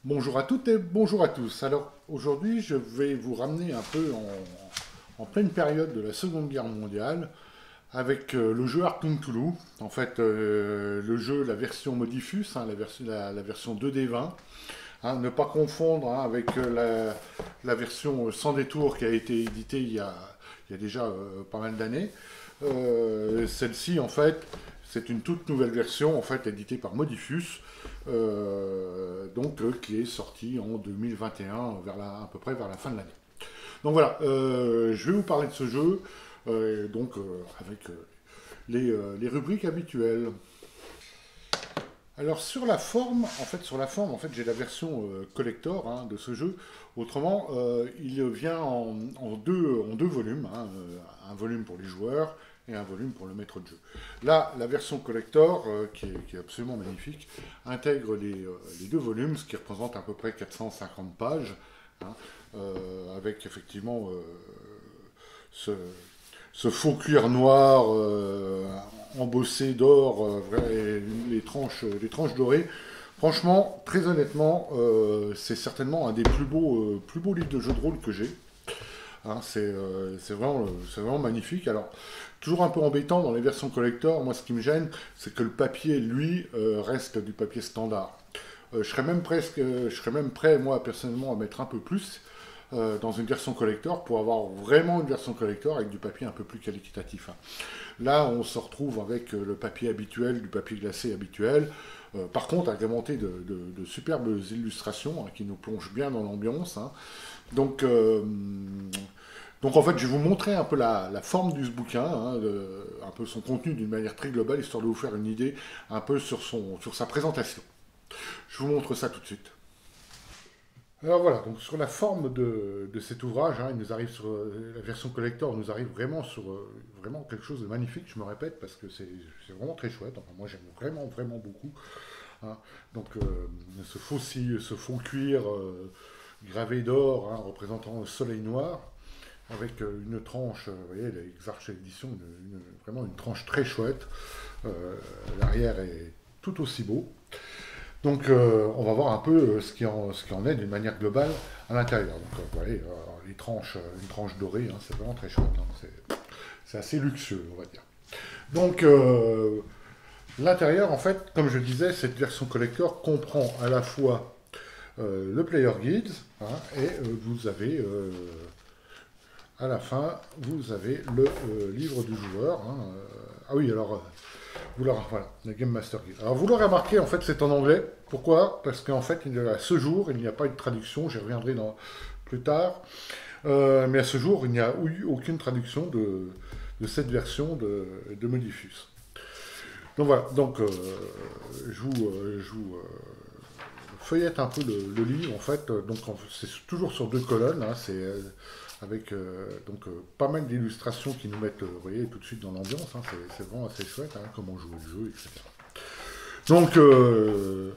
Bonjour à toutes et bonjour à tous. Alors aujourd'hui, je vais vous ramener un peu en pleine période de la Seconde Guerre mondiale avec le jeu Achtung Toulouse. En fait, le jeu, la version Modifus, hein, la version 2D20. Hein, ne pas confondre hein, avec la version sans détour qui a été éditée il y a déjà pas mal d'années. Celle-ci, en fait, c'est une toute nouvelle version, en fait, éditée par Modifus, qui est sortie en 2021, à peu près vers la fin de l'année. Donc voilà, je vais vous parler de ce jeu, avec les rubriques habituelles. Alors sur la forme, j'ai la version collector hein, de ce jeu. Autrement, il vient en deux volumes, hein, un volume pour les joueurs et un volume pour le maître de jeu. Là, la version collector, qui est absolument magnifique, intègre les deux volumes, ce qui représente à peu près 450 pages, hein, avec effectivement ce, ce faux cuir noir embossé d'or et les tranches dorées. Franchement, très honnêtement, c'est certainement un des plus beaux livres de jeux de rôle que j'ai. Hein, c'est vraiment magnifique. Alors, toujours un peu embêtant dans les versions collector, moi ce qui me gêne, c'est que le papier, lui, reste du papier standard. Je serais même prêt, moi, personnellement, à mettre un peu plus dans une version collector pour avoir vraiment une version collector avec du papier un peu plus qualitatif. Hein. Là, on se retrouve avec le papier habituel, du papier glacé habituel, par contre agrémenté de superbes illustrations hein, qui nous plongent bien dans l'ambiance. Hein. Donc, euh, donc en fait, je vais vous montrer un peu la forme du bouquin, hein, un peu son contenu d'une manière très globale, histoire de vous faire une idée un peu sur sa présentation. Je vous montre ça tout de suite. Alors voilà, donc sur la forme de cet ouvrage, hein, il nous arrive sur la version collector, il nous arrive vraiment sur vraiment quelque chose de magnifique, je me répète, parce que c'est vraiment très chouette. Enfin, moi j'aime vraiment, vraiment beaucoup. Hein. Donc ce faux cuir gravé d'or, hein, représentant le soleil noir, avec une tranche, vous voyez, les Xarch Édition, vraiment une tranche très chouette. L'arrière est tout aussi beau. Donc, on va voir un peu ce qui en est d'une manière globale à l'intérieur. Donc, vous voyez, une tranche dorée, hein, c'est vraiment très chouette. Hein, c'est assez luxueux, on va dire. Donc, l'intérieur, en fait, comme je disais, cette version collector comprend à la fois le player guide hein, et vous avez à la fin, vous avez le livre du joueur. Hein, ah oui, alors voilà, le Game Master Guide. Alors vous l'aurez remarqué, en fait, c'est en anglais. Pourquoi? Parce qu'en fait, à ce jour, il n'y a pas eu de traduction. J'y reviendrai plus tard. Mais à ce jour, il n'y a eu aucune traduction de cette version de Modifus. Donc voilà, je vous feuillette un peu le livre, en fait. C'est toujours sur deux colonnes. Hein, c'est avec pas mal d'illustrations qui nous mettent, vous voyez, tout de suite dans l'ambiance. Hein, c'est vraiment assez chouette, hein, comment jouer le jeu, etc. Donc, euh,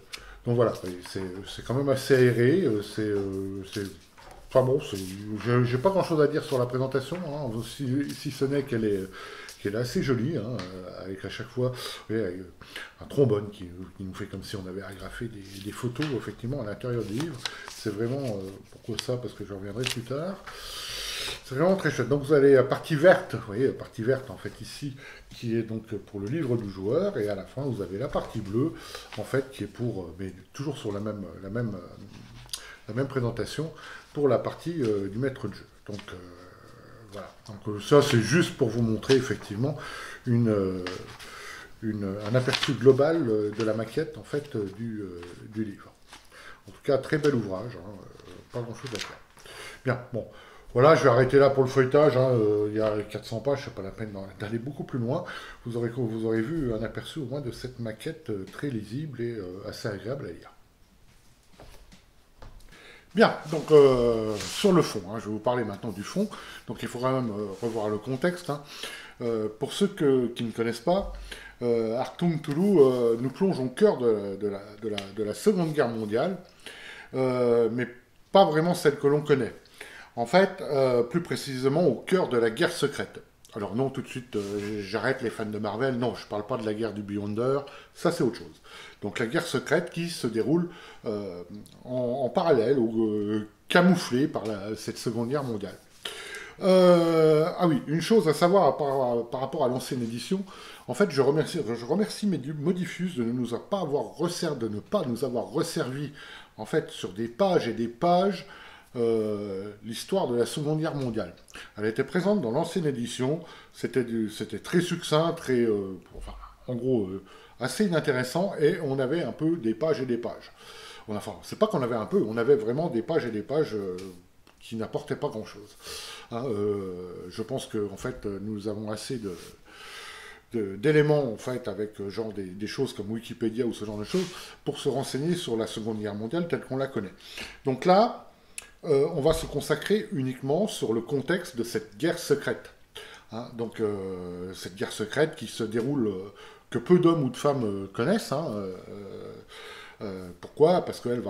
donc voilà, c'est quand même assez aéré. Enfin bon, j'ai pas grand chose à dire sur la présentation, hein, si ce n'est qu'elle est assez jolie, hein, avec à chaque fois vous voyez, avec, un trombone qui nous fait comme si on avait agrafé des photos effectivement à l'intérieur du livre. C'est vraiment, pourquoi ça? Parce que je reviendrai plus tard. C'est vraiment très chouette. Donc vous avez la partie verte, vous voyez, la partie verte en fait ici, qui est donc pour le livre du joueur, et à la fin vous avez la partie bleue, en fait, qui est mais toujours sur la même présentation, pour la partie du maître de jeu. Donc voilà. Donc ça c'est juste pour vous montrer effectivement une, euh, un aperçu global de la maquette en fait du livre. En tout cas, très bel ouvrage, hein, pas grand chose à faire. Bien, bon, voilà, je vais arrêter là pour le feuilletage. Hein, il y a 400 pages, c'est pas la peine d'aller beaucoup plus loin. Vous aurez vu un aperçu au moins de cette maquette très lisible et assez agréable à lire. Bien, donc sur le fond, hein, je vais vous parler maintenant du fond. Donc il faut quand même revoir le contexte. Hein. Pour ceux qui ne connaissent pas, Achtung Toulouse nous plonge au cœur de la Seconde Guerre mondiale, mais pas vraiment celle que l'on connaît. En fait, plus précisément au cœur de la guerre secrète. Alors non, tout de suite, j'arrête les fans de Marvel. Non, je parle pas de la guerre du Beyonder. Ça, c'est autre chose. Donc la guerre secrète qui se déroule en parallèle ou camouflée par cette Seconde Guerre mondiale. Ah oui, une chose à savoir par rapport à l'ancienne édition. En fait, je remercie Modifus de ne pas nous avoir resservi en fait sur des pages et des pages l'histoire de la Seconde Guerre mondiale. Elle était présente dans l'ancienne édition. C'était très succinct, enfin, en gros, assez inintéressant, et on avait un peu des pages et des pages. Enfin, c'est pas qu'on avait un peu, on avait vraiment des pages et des pages qui n'apportaient pas grand-chose. Hein, je pense que en fait, nous avons assez d'éléments en fait avec genre des choses comme Wikipédia ou ce genre de choses pour se renseigner sur la Seconde Guerre mondiale telle qu'on la connaît. Donc là, on va se consacrer uniquement sur le contexte de cette guerre secrète. Hein, donc cette guerre secrète qui se déroule, que peu d'hommes ou de femmes connaissent. Hein, pourquoi? Parce qu'elle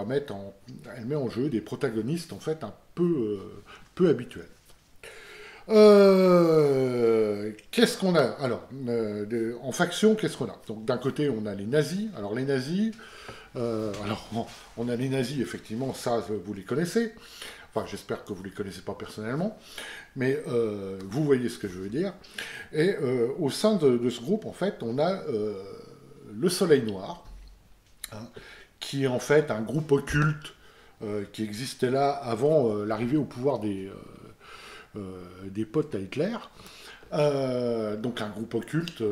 elle met en jeu des protagonistes en fait un peu habituels. Qu'est-ce qu'on a? Alors, en faction, qu'est-ce qu'on a? Donc d'un côté, on a les nazis. Alors les nazis, on a les nazis, effectivement, ça, vous les connaissez. Enfin, j'espère que vous les connaissez pas personnellement, mais vous voyez ce que je veux dire. Et au sein de ce groupe, en fait, on a le Soleil Noir, hein, qui est en fait un groupe occulte qui existait là avant l'arrivée au pouvoir des potes à Hitler. Donc un groupe occulte,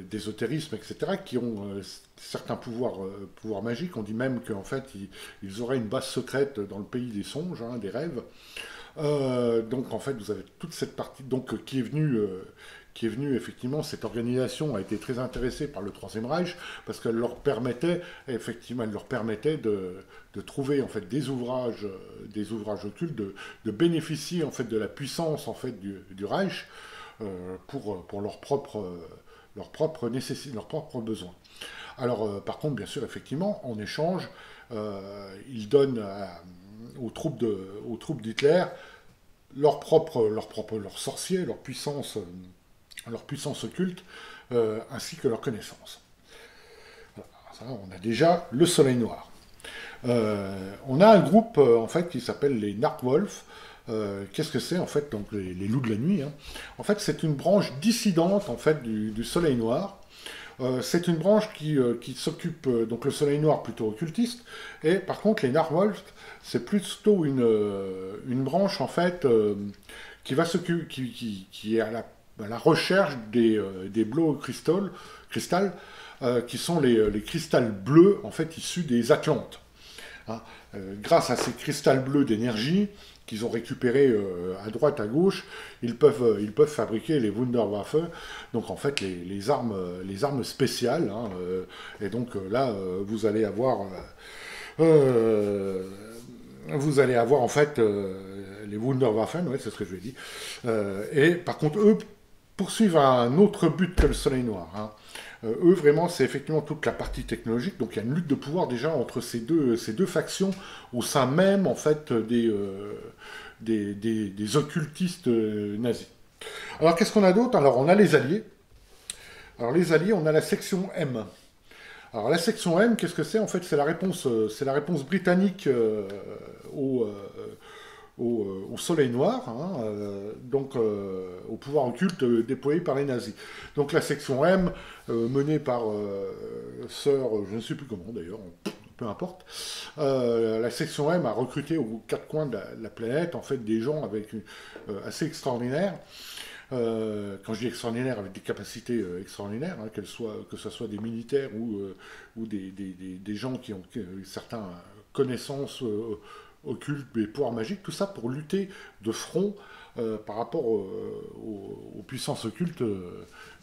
d'ésotérisme, etc., qui ont certains pouvoirs magiques. On dit même qu'en fait, ils auraient une base secrète dans le pays des songes, hein, des rêves. Donc en fait, vous avez toute cette partie donc, qui est venue, effectivement, cette organisation a été très intéressée par le Troisième Reich, parce qu'elle leur permettait, effectivement, de trouver en fait des ouvrages occultes, de bénéficier en fait de la puissance en fait du Reich, pour leurs propres besoins. Alors, par contre, bien sûr, effectivement, en échange, ils donnent aux troupes d'Hitler leurs sorciers, leur puissance occulte, ainsi que leurs connaissances. Voilà, ça, on a déjà le Soleil Noir. On a un groupe en fait qui s'appelle les Narwolf. Qu'est-ce que c'est en fait? Donc les loups de la nuit. Hein. En fait, c'est une branche dissidente en fait du Soleil Noir. C'est une branche qui s'occupe, donc le Soleil Noir plutôt occultiste, et par contre les Narwolf, c'est plutôt une branche en fait qui va s'occuper, qui est à la recherche des Blue Crystal, qui sont les cristals bleus en fait issus des Atlantes. Hein. Grâce à ces cristals bleus d'énergie qu'ils ont récupérés à droite, à gauche, ils peuvent fabriquer les Wunderwaffe, donc en fait les armes spéciales. Hein, et donc là, vous allez avoir en fait les Wunderwaffe, ouais, c'est ce que je vais dire. Et par contre, eux poursuivent un autre but que le Soleil Noir. Hein. Eux, vraiment, c'est effectivement toute la partie technologique. Donc, il y a une lutte de pouvoir déjà entre ces deux factions au sein même, en fait, des occultistes nazis. Alors, qu'est-ce qu'on a d'autre? Alors, on a les Alliés. Alors, les Alliés, on a la section M. Alors, la section M, qu'est-ce que c'est? En fait, c'est la réponse britannique au Soleil Noir, hein, donc au pouvoir occulte déployé par les nazis. Donc la section M, menée par Sir, je ne sais plus comment d'ailleurs, peu importe, la section M a recruté aux quatre coins de la planète en fait des gens assez extraordinaires. Quand je dis extraordinaire, avec des capacités extraordinaires, hein, que ce soit des militaires ou des gens qui ont certaines connaissances occultes, et pouvoirs magiques, tout ça pour lutter de front par rapport aux puissances occultes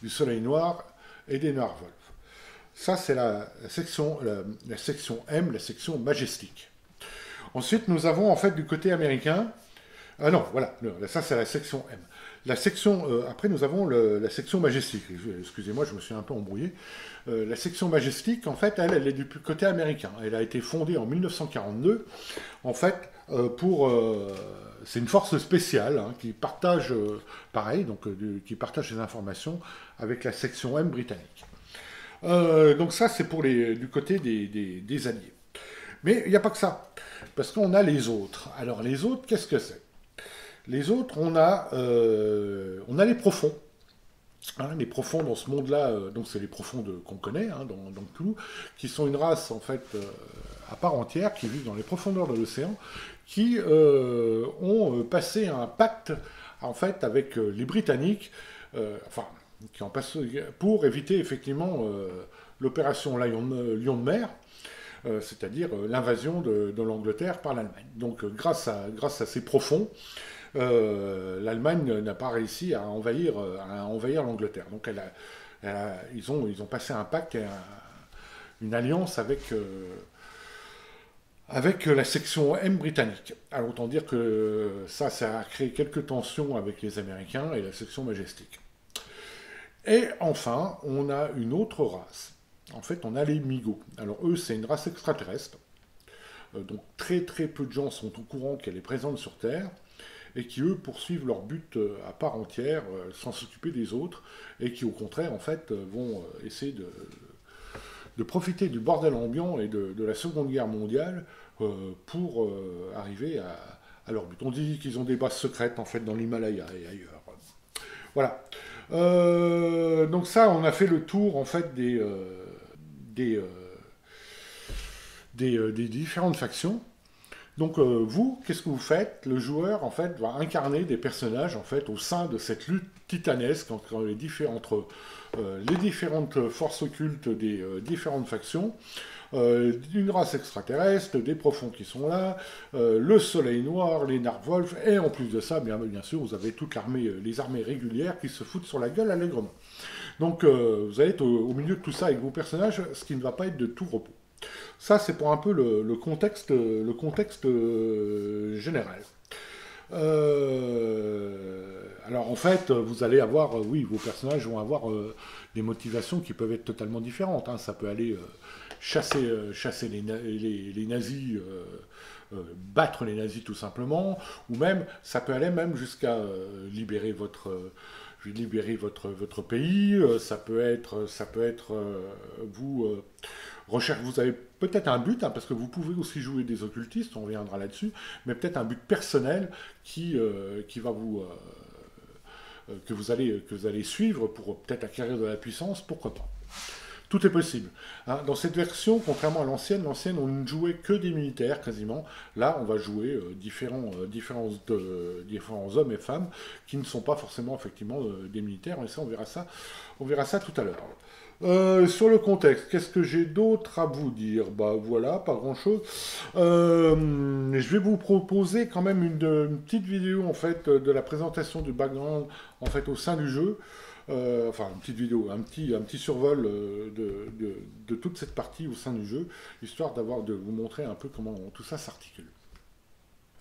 du Soleil Noir et des Narwolf. Ça, c'est la section M, la section majestique. Ensuite, nous avons en fait du côté américain. Ah non, voilà, ça c'est la section M. La section, après, nous avons la section majestique. Excusez-moi, je me suis un peu embrouillé. La section majestique, en fait, elle est du côté américain. Elle a été fondée en 1942, en fait, c'est une force spéciale hein, qui partage, pareil, donc qui partage les informations avec la section M britannique. Donc ça, c'est pour du côté des Alliés. Mais il n'y a pas que ça, parce qu'on a les autres. Alors les autres, qu'est-ce que c'est? Les autres, on a les profonds. Hein, les profonds dans ce monde-là, donc c'est les profonds qu'on connaît hein, dans Cthulhu, qui sont une race en fait à part entière, qui vivent dans les profondeurs de l'océan, qui ont passé un pacte en fait avec les Britanniques, enfin, qui ont passé pour éviter effectivement l'opération Lion de mer, c'est-à-dire l'invasion de l'Angleterre par l'Allemagne. Donc grâce à ces profonds, l'Allemagne n'a pas réussi à envahir l'Angleterre. Donc ils ont passé un pacte et une alliance avec la section M britannique. Alors autant dire que ça a créé quelques tensions avec les Américains et la section majestique. Et enfin, on a une autre race. En fait, on a les Migos. Alors eux, c'est une race extraterrestre. Donc très très peu de gens sont au courant qu'elle est présente sur Terre et qui, eux, poursuivent leur but à part entière, sans s'occuper des autres, et qui, au contraire, en fait, vont essayer de profiter du bordel ambiant et de la Seconde Guerre mondiale pour arriver à leur but. On dit qu'ils ont des bases secrètes, en fait, dans l'Himalaya et ailleurs. Voilà. Donc ça, on a fait le tour, en fait, des différentes factions. Donc vous, qu'est-ce que vous faites? Le joueur, en fait, va incarner des personnages, en fait, au sein de cette lutte titanesque entre les différentes forces occultes des différentes factions, une race extraterrestre, des profonds qui sont là, le soleil noir, les Narwolf, et en plus de ça, bien sûr, vous avez toute les armées régulières qui se foutent sur la gueule allègrement. Donc vous allez être au milieu de tout ça avec vos personnages, ce qui ne va pas être de tout repos. Ça, c'est pour un peu le contexte général. Alors, en fait, vous allez avoir, oui, vos personnages vont avoir des motivations qui peuvent être totalement différentes. Hein. Ça peut aller chasser les nazis, battre les nazis tout simplement, ou même, ça peut aller même jusqu'à libérer votre pays. Ça peut être vous vous avez peut-être un but, hein, parce que vous pouvez aussi jouer des occultistes, on reviendra là-dessus, mais peut-être un but personnel qui va que vous allez suivre pour peut-être acquérir de la puissance, pourquoi pas. Tout est possible. Hein. Dans cette version, contrairement à l'ancienne, on ne jouait que des militaires quasiment. Là, on va jouer différents hommes et femmes qui ne sont pas forcément effectivement des militaires. Et ça, on verra ça tout à l'heure. Sur le contexte, qu'est-ce que j'ai d'autre à vous dire? Bah voilà, pas grand-chose. Je vais vous proposer quand même une petite vidéo en fait de la présentation du background en fait au sein du jeu. Enfin, une petite vidéo, un petit survol de toute cette partie au sein du jeu, histoire de vous montrer un peu comment tout ça s'articule.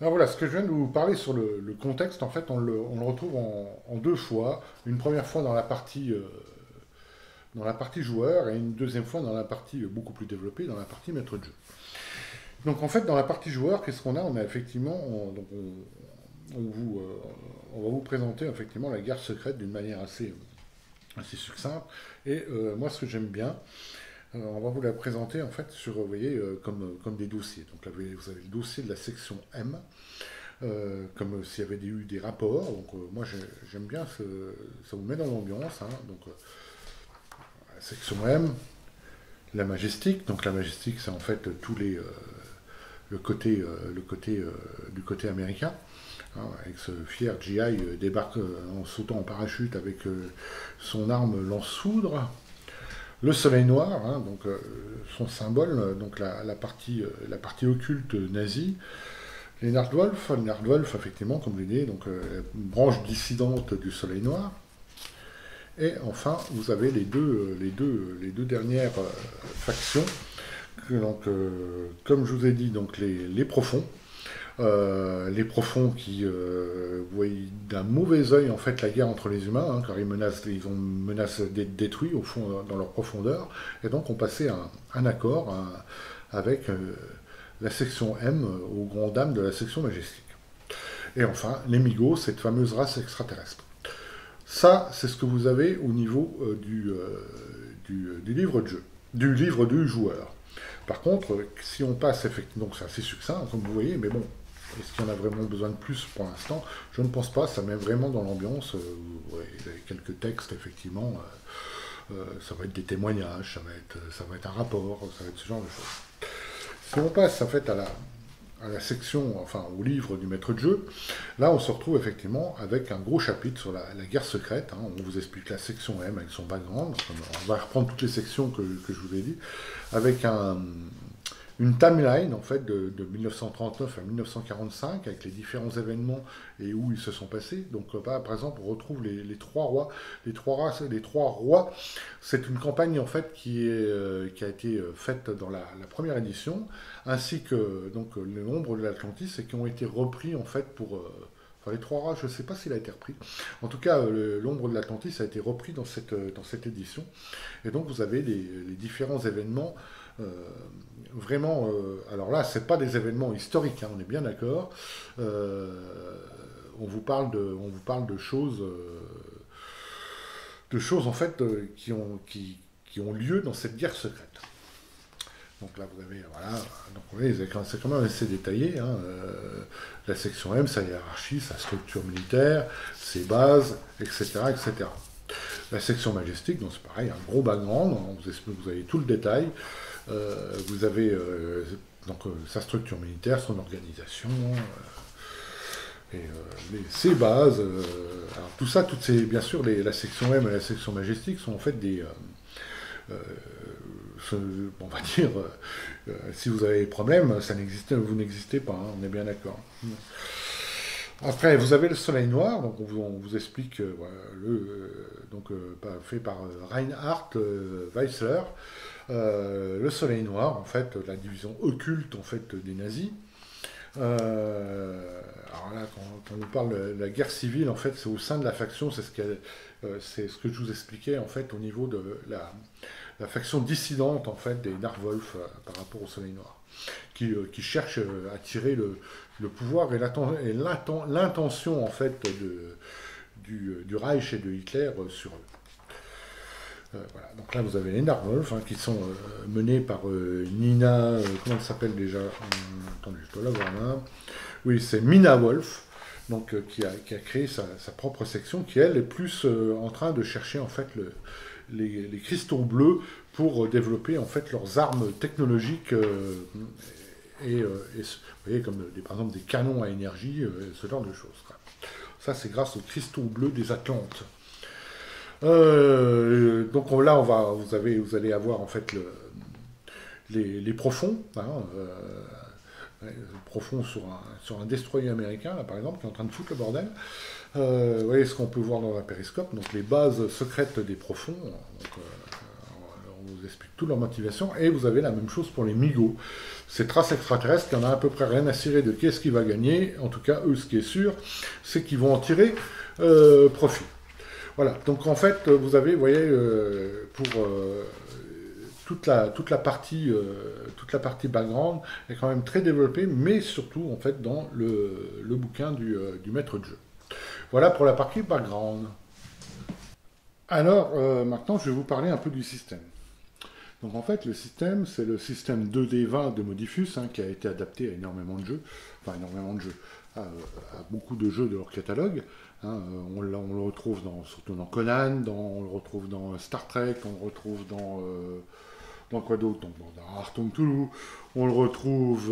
Alors voilà, ce que je viens de vous parler sur le contexte, en fait, on le retrouve en deux fois. Une première fois dans la partie joueur et une deuxième fois dans la partie beaucoup plus développée, dans la partie maître de jeu. Donc en fait, dans la partie joueur, qu'est-ce qu'on a? On a effectivement, on va vous présenter effectivement la guerre secrète d'une manière assez succincte. Et moi, ce que j'aime bien, on va vous la présenter en fait sur, vous voyez, comme des dossiers. Donc là, vous avez le dossier de la section M, comme s'il y avait eu des rapports. Donc moi, j'aime bien, ça vous met dans l'ambiance. Hein, donc la section M, la majestique. Donc la majestique, c'est en fait du côté américain. Hein, avec ce fier GI débarque en sautant en parachute avec son arme lance-foudre. Le soleil noir, hein, donc son symbole, donc la partie occulte nazie. Les Nardwolf, effectivement, comme vous l'avez dit, donc une branche dissidente du soleil noir. Et enfin, vous avez les deux dernières factions. Donc, comme je vous ai dit, donc les profonds. Les profonds qui voient d'un mauvais œil en fait la guerre entre les humains, hein, car ils ont menace d'être détruits au fond dans leur profondeur, et donc on passait un accord avec la section M aux grandes dames de la section majestique. Et enfin, les Migos, cette fameuse race extraterrestre. Ça, c'est ce que vous avez au niveau du livre de jeu, du livre du joueur. Par contre, si on passe effectivement, donc c'est assez succinct, hein, comme vous voyez, mais bon, est-ce qu'il y en a vraiment besoin de plus pour l'instant? Je ne pense pas, ça met vraiment dans l'ambiance, ouais, quelques textes, effectivement, ça va être des témoignages, ça va être un rapport, ça va être ce genre de choses. Si on passe en fait à la section, enfin au livre du maître de jeu, là on se retrouve effectivement avec un gros chapitre sur la guerre secrète, hein. On vous explique la section M avec son background, on va reprendre toutes les sections que je vous ai dit, avec une timeline en fait de 1939 à 1945 avec les différents événements et où ils se sont passés. Donc par exemple on retrouve les trois rois, les trois rois. C'est une campagne en fait qui a été faite dans la première édition, ainsi que donc l'ombre de l'Atlantis et qui ont été repris en fait pour enfin, les trois rois, je ne sais pas s'il a été repris. En tout cas, l'ombre de l'Atlantis a été repris dans cette édition. Et donc, vous avez les différents événements vraiment, alors là, c'est pas des événements historiques, hein, on est bien d'accord. On vous parle de choses en fait qui ont lieu dans cette guerre secrète. Donc là, vous avez, voilà, donc vous voyez, c'est quand même assez détaillé. Hein, la section M, sa hiérarchie, sa structure militaire, ses bases, etc., etc. La section majestique, donc c'est pareil, un gros background, vous avez tout le détail. Vous avez sa structure militaire, son organisation, ses bases. Alors tout ça, bien sûr, la section M et la section majestique sont en fait on va dire, si vous avez des problèmes, vous n'existez pas, hein, on est bien d'accord. Après, vous avez le Soleil Noir, donc on vous explique, voilà, fait par Reinhard Weissler, le Soleil Noir, en fait, la division occulte en fait des nazis. Alors là, quand on parle de la guerre civile, en fait, c'est au sein de la faction, c'est ce que je vous expliquais en fait au niveau de la faction dissidente en fait des Narwolf par rapport au Soleil Noir, qui cherche à tirer le pouvoir et l'intention en fait du Reich et de Hitler sur eux. Voilà. Donc là vous avez les Narwolf qui sont menés par Nina, comment elle s'appelle déjà, attendez, je dois l'avoir là. Oui, c'est Mina Wolf, donc qui a créé sa propre section, qui elle est plus en train de chercher en fait les cristaux bleus pour développer en fait leurs armes technologiques vous voyez, comme par exemple des canons à énergie, ce genre de choses, quoi. Ça c'est grâce aux cristaux bleus des Atlantes. Donc là vous allez avoir en fait les profonds, hein, profond sur un destroyer américain, là, par exemple, qui est en train de foutre le bordel. Vous voyez ce qu'on peut voir dans un périscope, donc les bases secrètes des profonds. Donc, on vous explique toute leur motivation. Et vous avez la même chose pour les Migos. Ces traces extraterrestres, qui en a à peu près rien à cirer de qui est-ce qui va gagner. En tout cas, eux, ce qui est sûr, c'est qu'ils vont en tirer profit. Voilà, donc en fait, vous avez, vous voyez, pour toute la partie background est quand même très développée, mais surtout en fait dans le bouquin du maître de jeu. Voilà pour la partie background. Alors maintenant je vais vous parler un peu du système. Donc en fait le système c'est le système 2D20 de Modifus qui a été adapté à énormément de jeux, à beaucoup de jeux de leur catalogue. On le retrouve surtout dans Conan, on le retrouve dans Star Trek, on le retrouve dans quoi d'autre, dans Artung Toulouse, on le retrouve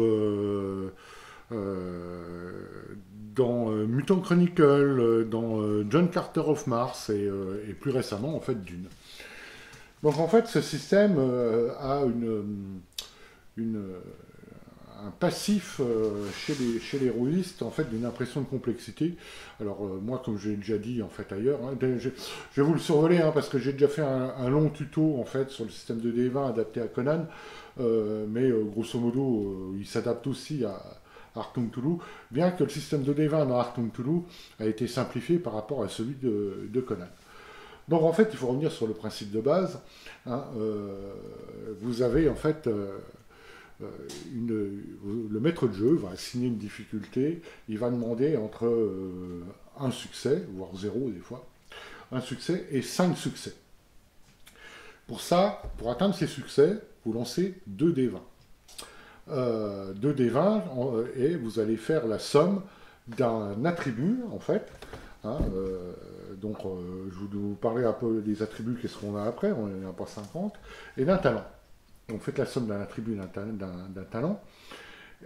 dans Mutant Chronicle, dans John Carter of Mars et plus récemment en fait Dune. Donc en fait ce système a un passif chez les rôlistes en fait d'une impression de complexité. Alors moi comme j'ai déjà dit en fait ailleurs, je vais vous le survoler parce que j'ai déjà fait un long tuto en fait sur le système de D20 adapté à Conan, mais grosso modo il s'adapte aussi Achtung Toulouse, bien que le système de D20 dans Achtung Toulouse a été simplifié par rapport à celui de Conan. Donc en fait, il faut revenir sur le principe de base. Hein, vous avez en fait le maître de jeu va assigner une difficulté, il va demander entre un succès, voire 0 des fois, un succès et 5 succès. Pour ça, pour atteindre ces succès, vous lancez 2 D20. 2 D20 et vous allez faire la somme d'un attribut, en fait. Hein, donc, je vais vous parler un peu des attributs, qu'est-ce qu'on a après, on n'a pas 50, et d'un talent. Donc, faites la somme d'un attribut d'un talent,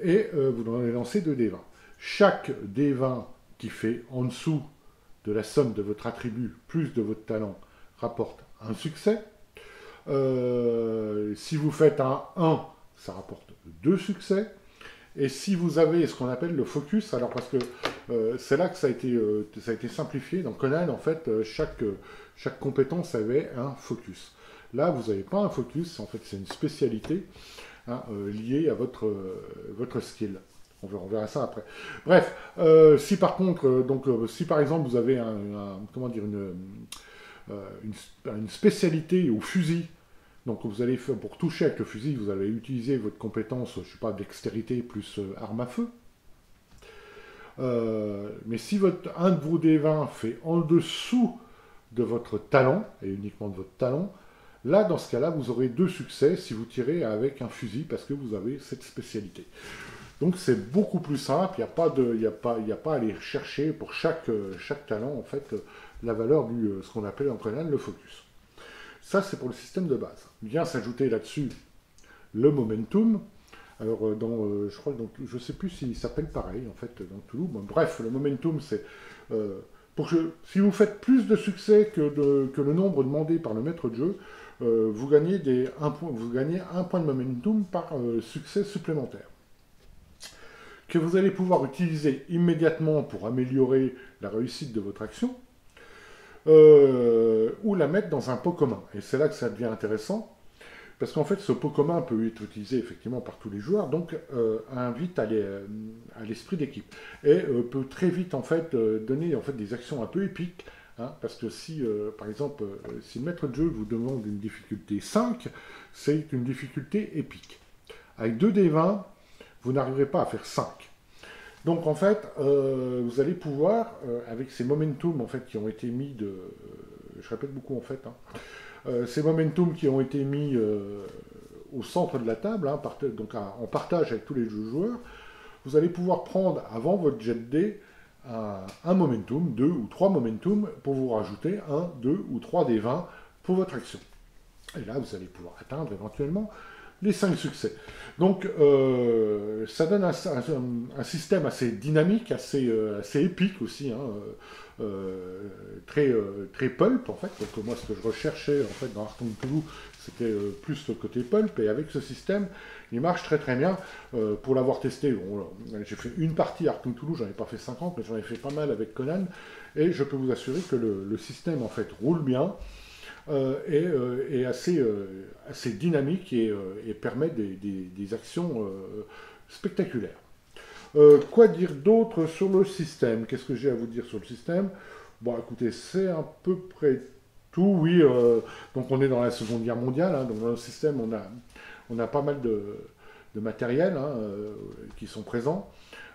et vous allez lancer 2 D20. Chaque D20 qui fait en dessous de la somme de votre attribut plus de votre talent rapporte un succès. Si vous faites un 1, ça rapporte 2 succès. Et si vous avez ce qu'on appelle le focus, alors parce que c'est là que ça a été simplifié, dans Conan, en fait, chaque compétence avait un focus. Là, vous n'avez pas un focus, en fait, c'est une spécialité hein, liée à votre skill. On verra ça après. Bref, si par contre, si par exemple vous avez comment dire, une spécialité au fusil, donc vous allez faire, pour toucher avec le fusil, vous allez utiliser votre compétence, je sais pas, dextérité plus arme à feu. Mais si un de vos D20 fait en dessous de votre talent, et uniquement de votre talent, là, dans ce cas-là, vous aurez 2 succès si vous tirez avec un fusil, parce que vous avez cette spécialité. Donc c'est beaucoup plus simple, il n'y a pas à aller chercher pour chaque talent, en fait, la valeur ce qu'on appelle en Conan le focus. Ça, c'est pour le système de base. Vient s'ajouter là-dessus le momentum. Alors, je crois, je ne sais plus s'il s'appelle pareil, en fait, dans Toulouse. Bon, bref, le momentum, c'est... si vous faites plus de succès que le nombre demandé par le maître de jeu, vous gagnez un point de momentum par succès supplémentaire, que vous allez pouvoir utiliser immédiatement pour améliorer la réussite de votre action, ou la mettre dans un pot commun. Et c'est là que ça devient intéressant, parce qu'en fait, ce pot commun peut être utilisé effectivement par tous les joueurs, donc invite à l'esprit d'équipe. Et peut très vite, en fait, donner en fait, des actions un peu épiques, hein, parce que si, par exemple, si le maître de jeu vous demande une difficulté 5, c'est une difficulté épique. Avec 2 D20, vous n'arriverez pas à faire 5. Donc en fait, vous allez pouvoir, avec ces momentum en fait, qui ont été mis je répète beaucoup en fait, hein, ces momentum qui ont été mis au centre de la table, hein, donc en partage avec tous les joueurs, vous allez pouvoir prendre avant votre jet de dés un momentum, 2 ou 3 momentum, pour vous rajouter 1, 2 ou 3 des 20 pour votre action. Et là, vous allez pouvoir atteindre éventuellement les 5 succès. Donc, ça donne un système assez dynamique, assez épique aussi, hein, très pulp, en fait. Donc, moi, ce que je recherchais, en fait, dans Achtung Toulouse, c'était plus le côté pulp, et avec ce système, il marche très très bien. Pour l'avoir testé, bon, j'ai fait une partie Achtung Toulouse, j'en ai pas fait 50, mais j'en ai fait pas mal avec Conan, et je peux vous assurer que le système, en fait, roule bien, est assez dynamique et permet des actions spectaculaires. Quoi dire d'autre sur le système? Qu'est-ce que j'ai à vous dire sur le système? Bon, écoutez, c'est à peu près tout. Oui, donc on est dans la Seconde Guerre mondiale, hein, donc dans le système, on a pas mal de matériel hein, qui sont présents.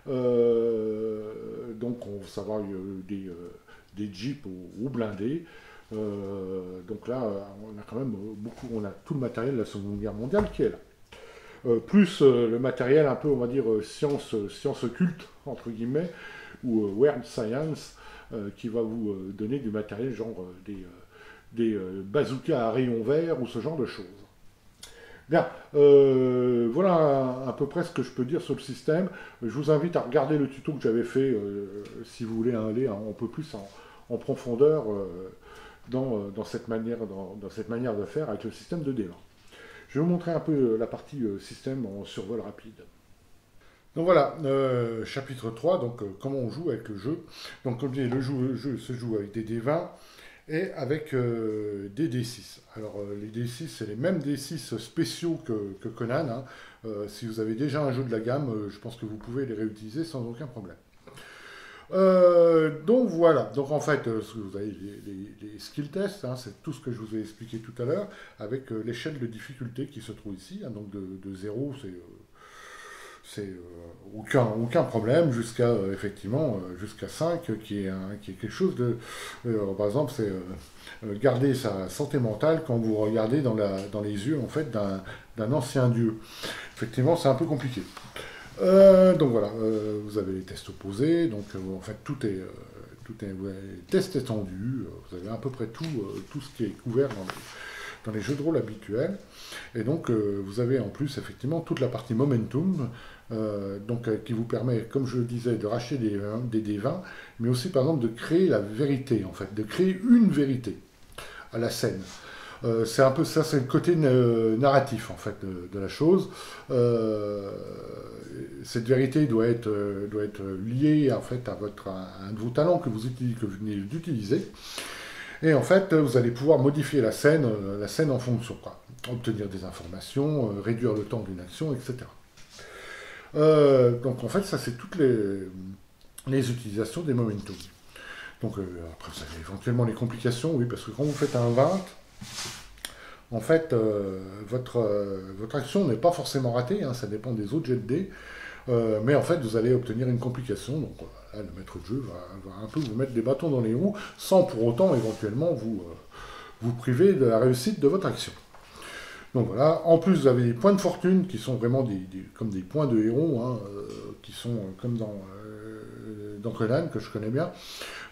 Donc on va savoir des jeeps ou blindés. Donc là, on a quand même on a tout le matériel de la Seconde Guerre mondiale qui est là. Plus le matériel un peu, on va dire, science occulte, entre guillemets, ou weird science, qui va vous donner du matériel genre des bazookas à rayons verts ou ce genre de choses. Bien, voilà à peu près ce que je peux dire sur le système. Je vous invite à regarder le tuto que j'avais fait, si vous voulez aller un peu plus en profondeur dans cette manière de faire avec le système de D20. Je vais vous montrer un peu la partie système en survol rapide. Donc voilà, chapitre 3, donc comment on joue avec le jeu. Donc comme je disais, le jeu se joue avec des D20 et avec des D6. Alors les D6, c'est les mêmes D6 spéciaux que Conan, hein. Si vous avez déjà un jeu de la gamme, je pense que vous pouvez les réutiliser sans aucun problème. Donc voilà, donc en fait, vous avez les skill tests, hein, c'est tout ce que je vous ai expliqué tout à l'heure, avec l'échelle de difficulté qui se trouve ici, hein, donc de 0, c'est aucun problème, jusqu'à effectivement jusqu'à 5, qui est quelque chose de... par exemple, c'est garder sa santé mentale quand vous regardez dans les yeux en fait, d'un ancien dieu. Effectivement, c'est un peu compliqué. Donc voilà, vous avez les tests opposés, donc en fait vous avez les tests étendus, vous avez à peu près tout ce qui est couvert dans les jeux de rôle habituels, et donc vous avez en plus effectivement toute la partie momentum, qui vous permet, comme je le disais, de racheter des D20, mais aussi par exemple de créer la vérité, en fait, de créer une vérité à la scène. C'est un peu ça, c'est le côté narratif en fait de la chose. Cette vérité doit être liée en fait à un de vos talents que vous venez d'utiliser. Et en fait, vous allez pouvoir modifier la scène en fonction, quoi. Obtenir des informations, réduire le temps d'une action, etc. Donc en fait, ça c'est toutes les utilisations des momentum. Donc après, vous avez éventuellement les complications, oui, parce que quand vous faites un 20, en fait, votre action n'est pas forcément ratée, hein, ça dépend des autres jets de dés, mais en fait, vous allez obtenir une complication, donc là, le maître de jeu va un peu vous mettre des bâtons dans les roues, sans pour autant, éventuellement, vous priver de la réussite de votre action. Donc voilà, en plus vous avez des points de fortune qui sont vraiment comme des points de héros, hein, qui sont comme dans Conan, que je connais bien.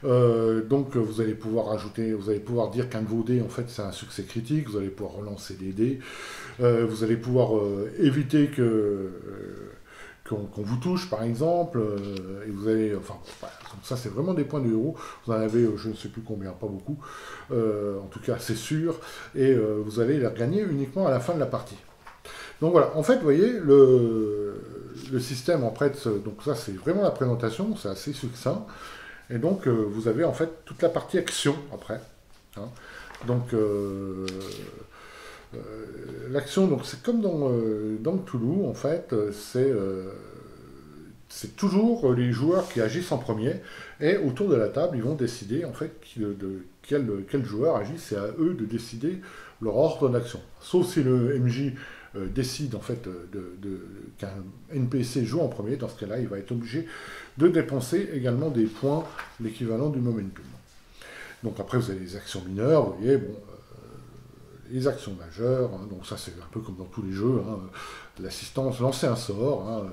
Donc vous allez pouvoir rajouter, vous allez pouvoir dire qu'un de vos dés en fait c'est un succès critique, vous allez pouvoir relancer des dés, vous allez pouvoir éviter qu'on vous touche par exemple, et vous allez, enfin voilà, ça c'est vraiment des points de héros, vous en avez je ne sais plus combien, pas beaucoup, en tout cas c'est sûr, et vous allez les regagner uniquement à la fin de la partie. Donc voilà, en fait vous voyez, le système en fait, donc ça c'est vraiment la présentation, c'est assez succinct, et donc vous avez en fait toute la partie action après, hein. Donc l'action, donc c'est comme dans Cthulhu, en fait, c'est toujours les joueurs qui agissent en premier, et autour de la table, ils vont décider en fait quel joueur agit, c'est à eux de décider leur ordre d'action. Sauf si le MJ décide en fait qu'un NPC joue en premier, dans ce cas-là, il va être obligé de dépenser également des points, l'équivalent du momentum. Donc après, vous avez les actions mineures, vous voyez, bon, les actions majeures, hein, donc ça c'est un peu comme dans tous les jeux, hein, l'assistance, lancer un sort, hein,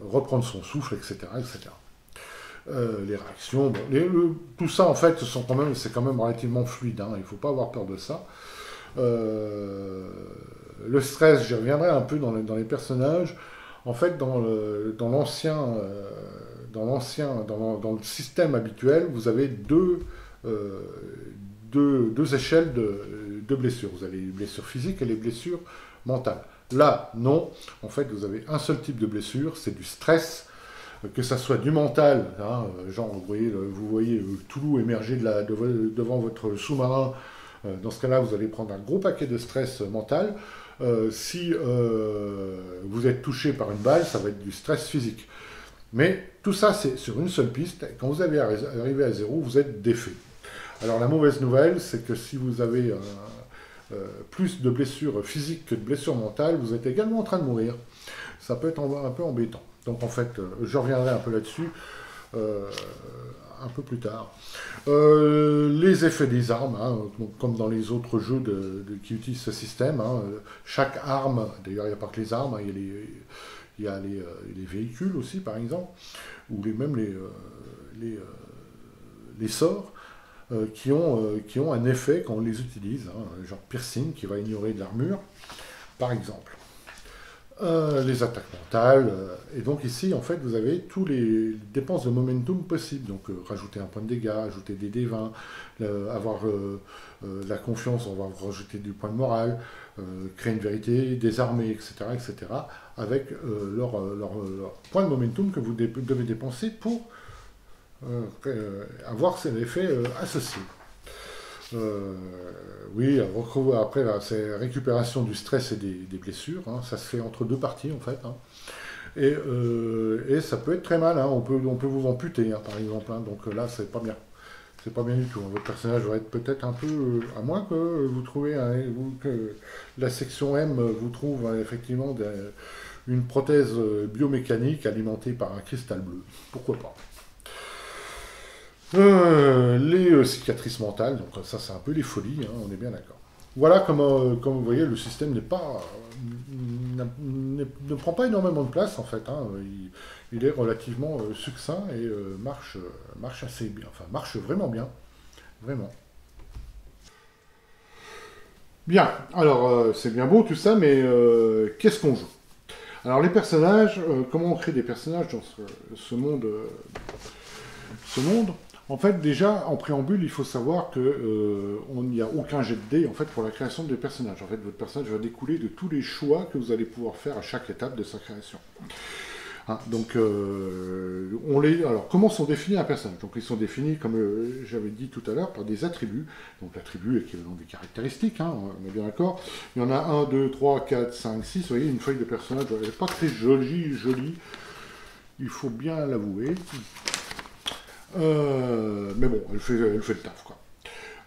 reprendre son souffle, etc. etc. Les réactions, bon, tout ça en fait, c'est quand même relativement fluide, hein, il ne faut pas avoir peur de ça. Le stress, j'y reviendrai un peu dans les personnages. En fait, dans le système habituel, vous avez deux échelles de blessures. Vous avez les blessures physiques et les blessures mentales. Là, non. En fait, vous avez un seul type de blessure, c'est du stress, que ça soit du mental, hein, genre vous voyez Toulouse émerger devant votre sous-marin. Dans ce cas-là, vous allez prendre un gros paquet de stress mental. Si vous êtes touché par une balle, ça va être du stress physique. Mais tout ça, c'est sur une seule piste. Quand vous arrivez à 0, vous êtes défait. Alors la mauvaise nouvelle, c'est que si vous avez plus de blessures physiques que de blessures mentales, vous êtes également en train de mourir. Ça peut être un peu embêtant. Donc en fait, je reviendrai un peu là-dessus un peu plus tard. Les effets des armes, hein, comme dans les autres jeux qui utilisent ce système, hein, chaque arme, d'ailleurs il n'y a pas que les armes, hein, il y a les véhicules aussi par exemple, ou même les sorts, qui ont un effet quand on les utilise, hein, genre piercing qui va ignorer de l'armure, par exemple. Les attaques mentales, et donc ici en fait vous avez tous les dépenses de momentum possibles, donc rajouter un point de dégâts, ajouter des D20, avoir la confiance, on va rajouter du point de morale, créer une vérité, désarmer, etc., etc., avec leur point de momentum que vous devez dépenser pour avoir ces effets associés. Euh, oui, après, là, c'est récupération du stress et des blessures. Hein. Ça se fait entre deux parties, en fait. Hein. Et ça peut être très mal. Hein. On peut vous amputer, hein, par exemple. Hein. Donc là, c'est pas bien. C'est pas bien du tout. Hein. Votre personnage va être peut-être un peu, à moins que vous trouvez, que la section M vous trouve effectivement une prothèse biomécanique alimentée par un cristal bleu. Pourquoi pas. Les cicatrices mentales, donc ça c'est un peu les folies, hein, on est bien d'accord. Voilà, comme vous voyez, le système ne prend pas énormément de place en fait. Hein. Il est relativement succinct et marche assez bien, enfin marche vraiment bien, vraiment. Bien, alors c'est bien beau tout ça, mais qu'est-ce qu'on joue? Alors les personnages, comment on crée des personnages dans ce monde? En fait, déjà, en préambule, il faut savoir que on n'y a aucun jet de dés en fait pour la création des personnages. En fait, votre personnage va découler de tous les choix que vous allez pouvoir faire à chaque étape de sa création. Hein, donc, alors, comment sont définis un personnage? Donc, ils sont définis, comme j'avais dit tout à l'heure, par des attributs. Donc, l'attribut est équivalent des caractéristiques, hein, on est bien d'accord. Il y en a 1, 2, 3, 4, 5, 6. Vous voyez, une feuille de personnage, elle n'est pas très jolie, il faut bien l'avouer. Mais bon, elle fait le taf, quoi.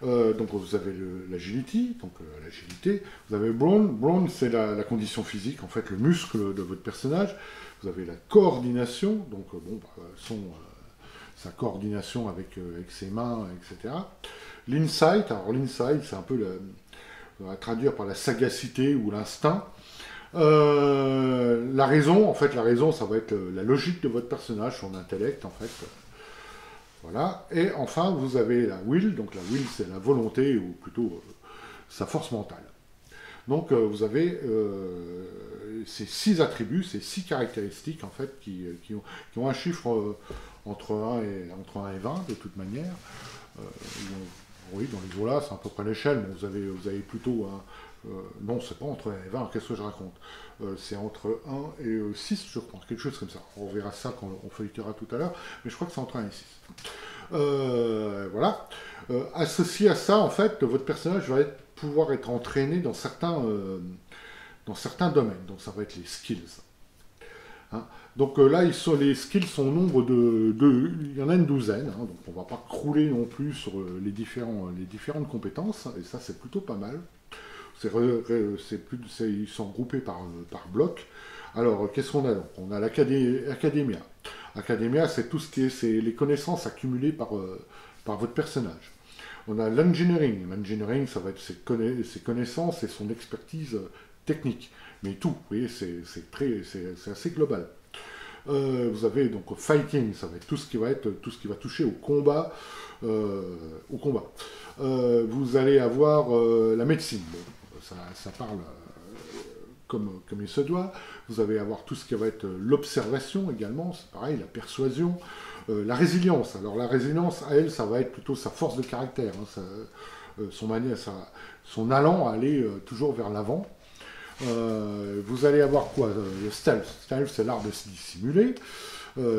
Donc vous avez l'agility, donc l'agilité. Vous avez brawn. Brawn, c'est la condition physique, en fait, le muscle de votre personnage. Vous avez la coordination, donc sa coordination avec ses mains, etc. L'insight, alors l'insight, c'est un peu à traduire par la sagacité ou l'instinct. La raison, en fait, ça va être la logique de votre personnage, son intellect, en fait. Voilà. Et enfin, vous avez la will. Donc la will, c'est la volonté, ou plutôt sa force mentale. Donc vous avez ces 6 attributs, ces 6 caractéristiques, en fait, qui ont un chiffre entre 1 et 20, de toute manière. Oui, dans les eaux-là, c'est à peu près l'échelle. Bon, vous avez plutôt un... non, c'est pas entre 1 et 20, qu'est-ce que je raconte? C'est entre 1 et 6, je crois, quelque chose comme ça. On verra ça quand on feuilletera tout à l'heure, mais je crois que c'est entre 1 et 6. Voilà. Associé à ça, en fait, votre personnage va pouvoir être entraîné dans certains domaines. Donc ça va être les skills. Hein. Donc là, les skills sont au nombre il y en a une douzaine, hein, donc on ne va pas crouler non plus sur les différentes compétences, et ça c'est plutôt pas mal. Ils sont groupés par bloc. Alors, qu'est-ce qu'on a donc? On a l'Academia. Academia, c'est tout ce qui est les connaissances accumulées par votre personnage. On a l'engineering. L'engineering, ça va être ses connaissances et son expertise technique. Mais tout, vous voyez, c'est assez global. Vous avez donc fighting, ça va être tout ce qui va toucher au combat. Vous allez avoir la médecine. Bon, ça parle comme il se doit. Vous allez avoir tout ce qui va être l'observation également, c'est pareil, la persuasion, la résilience. Alors la résilience, à elle, ça va être plutôt sa force de caractère, hein, son allant à aller toujours vers l'avant. Vous allez avoir quoi? Le stealth. Stealth, c'est l'art de se dissimuler.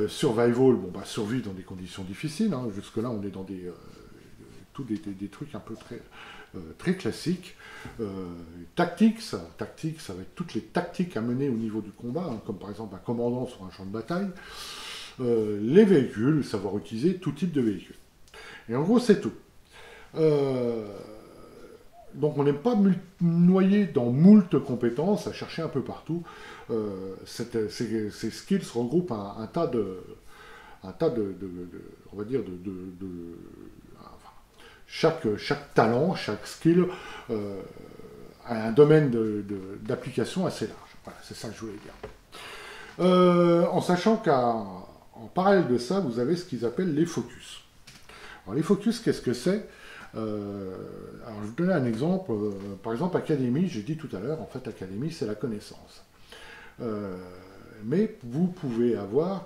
Survival, bon, bah, survie dans des conditions difficiles. Hein. Jusque-là, on est dans des trucs un peu très classiques. Tactics, ça va être toutes les tactiques à mener au niveau du combat, hein, comme par exemple un commandant sur un champ de bataille. Les véhicules, savoir utiliser tout type de véhicule. Et en gros, c'est tout. Donc on n'est pas noyé dans moult compétences, à chercher un peu partout. Ces skills regroupent un tas de on va dire, enfin, chaque talent, chaque skill a un domaine d'application assez large. Voilà, c'est ça que je voulais dire. En sachant qu'en parallèle de ça, vous avez ce qu'ils appellent les focus. Alors les focus, qu'est-ce que c'est? Alors, je vais vous donner un exemple. Par exemple, académie, j'ai dit tout à l'heure, en fait, académie, c'est la connaissance. Mais vous pouvez avoir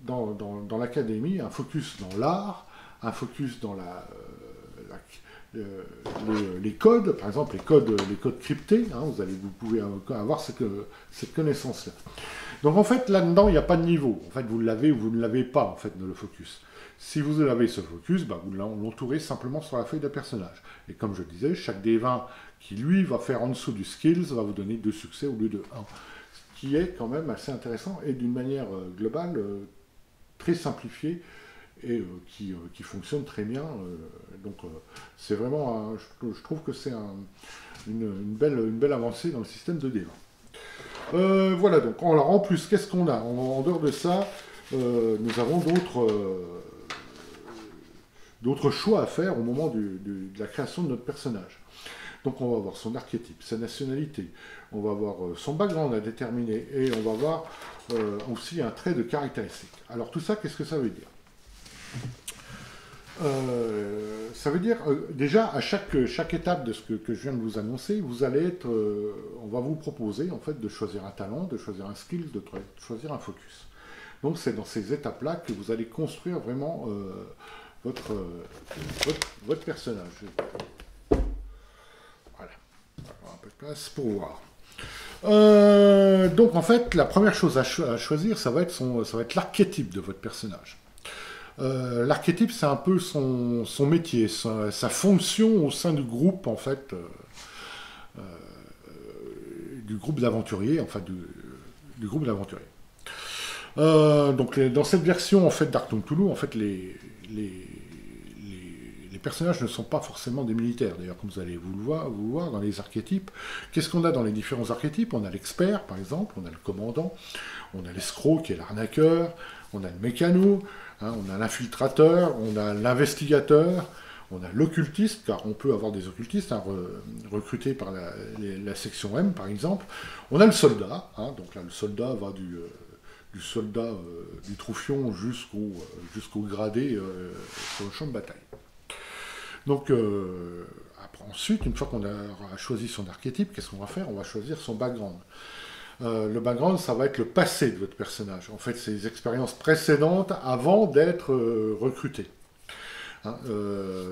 dans l'académie un focus dans l'art, un focus dans les codes, par exemple les codes cryptés, hein, vous pouvez avoir cette connaissance-là. Donc en fait, là-dedans, il n'y a pas de niveau. En fait, vous l'avez ou vous ne l'avez pas, en fait, le focus. Si vous avez ce focus, bah, vous l'entourez simplement sur la feuille de personnage. Et comme je disais, chaque D20 qui, lui, va faire en dessous du skills, va vous donner 2 succès au lieu de 1. Ce qui est quand même assez intéressant et d'une manière globale, très simplifiée et qui fonctionne très bien. Donc c'est vraiment, je trouve que c'est une belle avancée dans le système de D20. Voilà, donc alors en plus, qu'est-ce qu'on a en dehors de ça, nous avons d'autres choix à faire au moment de la création de notre personnage. Donc on va avoir son archétype, sa nationalité, on va avoir son background à déterminer, et on va avoir aussi un trait de caractéristique. Alors tout ça, qu'est-ce que ça veut dire ? Ça vede dire, déjà, à chaque étape de ce que je viens de vous annoncer, vous allez être, on va vous proposer en fait de choisir un talent, de choisir un skill, de choisir un focus. Donc c'est dans ces étapes-là que vous allez construire vraiment votre personnage. Voilà, on va avoir un peu de place pour voir. Donc en fait, la première chose à choisir, ça va être l'archétype de votre personnage. L'archétype, c'est un peu son métier, sa fonction au sein du groupe, en fait, du groupe d'aventuriers, enfin du groupe d'aventuriers. Donc dans cette version en fait d'Achtung Cthulhu, en fait les personnages ne sont pas forcément des militaires. D'ailleurs, comme vous allez vous voir dans les archétypes, qu'est-ce qu'on a dans les différents archétypes? On a l'expert, par exemple, on a le commandant, on a l'escroc qui est l'arnaqueur, on a le mécano, hein, on a l'infiltrateur, on a l'investigateur, on a l'occultiste, car on peut avoir des occultistes hein, recrutés par la section M, par exemple. On a le soldat, hein, donc là le soldat va du soldat du troufion jusqu'au gradé sur le champ de bataille. Donc, ensuite, une fois qu'on a choisi son archétype, qu'est-ce qu'on va faire? On va choisir son background. Le background, ça va être le passé de votre personnage. En fait, c'est les expériences précédentes avant d'être recruté. Hein,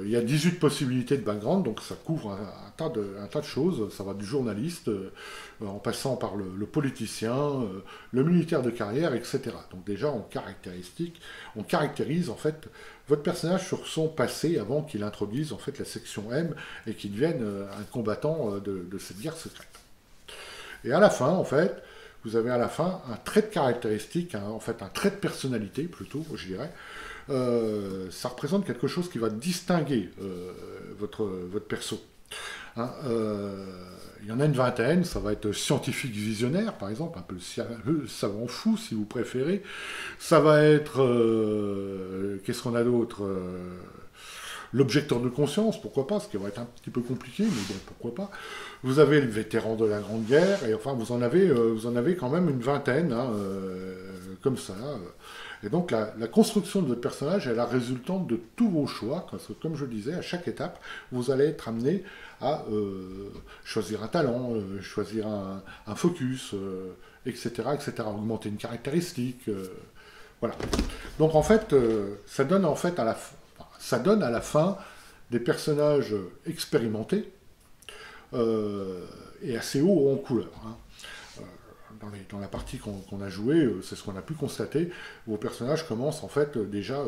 il y a 18 possibilités de background, donc ça couvre un tas de choses. Ça va du journaliste, en passant par le politicien, le militaire de carrière, etc. Donc déjà, on caractérise en fait votre personnage sur son passé avant qu'il introduise en fait la section M et qu'il devienne un combattant de cette guerre secrète. Et à la fin, en fait, vous avez à la fin un trait de caractéristique, en fait un trait de personnalité plutôt, je dirais. Ça représente quelque chose qui va distinguer votre perso. Hein, il y en a une vingtaine, ça va être scientifique visionnaire, par exemple, un peu le savant fou, si vous préférez. Ça va être, qu'est-ce qu'on a d'autre l'objecteur de conscience, pourquoi pas, ce qui va être un petit peu compliqué, mais bon, pourquoi pas. Vous avez le vétéran de la Grande Guerre, et enfin, vous en avez quand même une vingtaine, hein, comme ça. Et donc, la construction de votre personnage est la résultante de tous vos choix, parce que, comme je le disais, à chaque étape, vous allez être amené à choisir un talent, choisir un focus, etc., etc., augmenter une caractéristique, voilà. Donc, en fait, ça donne à la fin des personnages expérimentés et assez hauts en couleur. Hein. Dans la partie qu'on a jouée, c'est ce qu'on a pu constater. Vos personnages commencent en fait déjà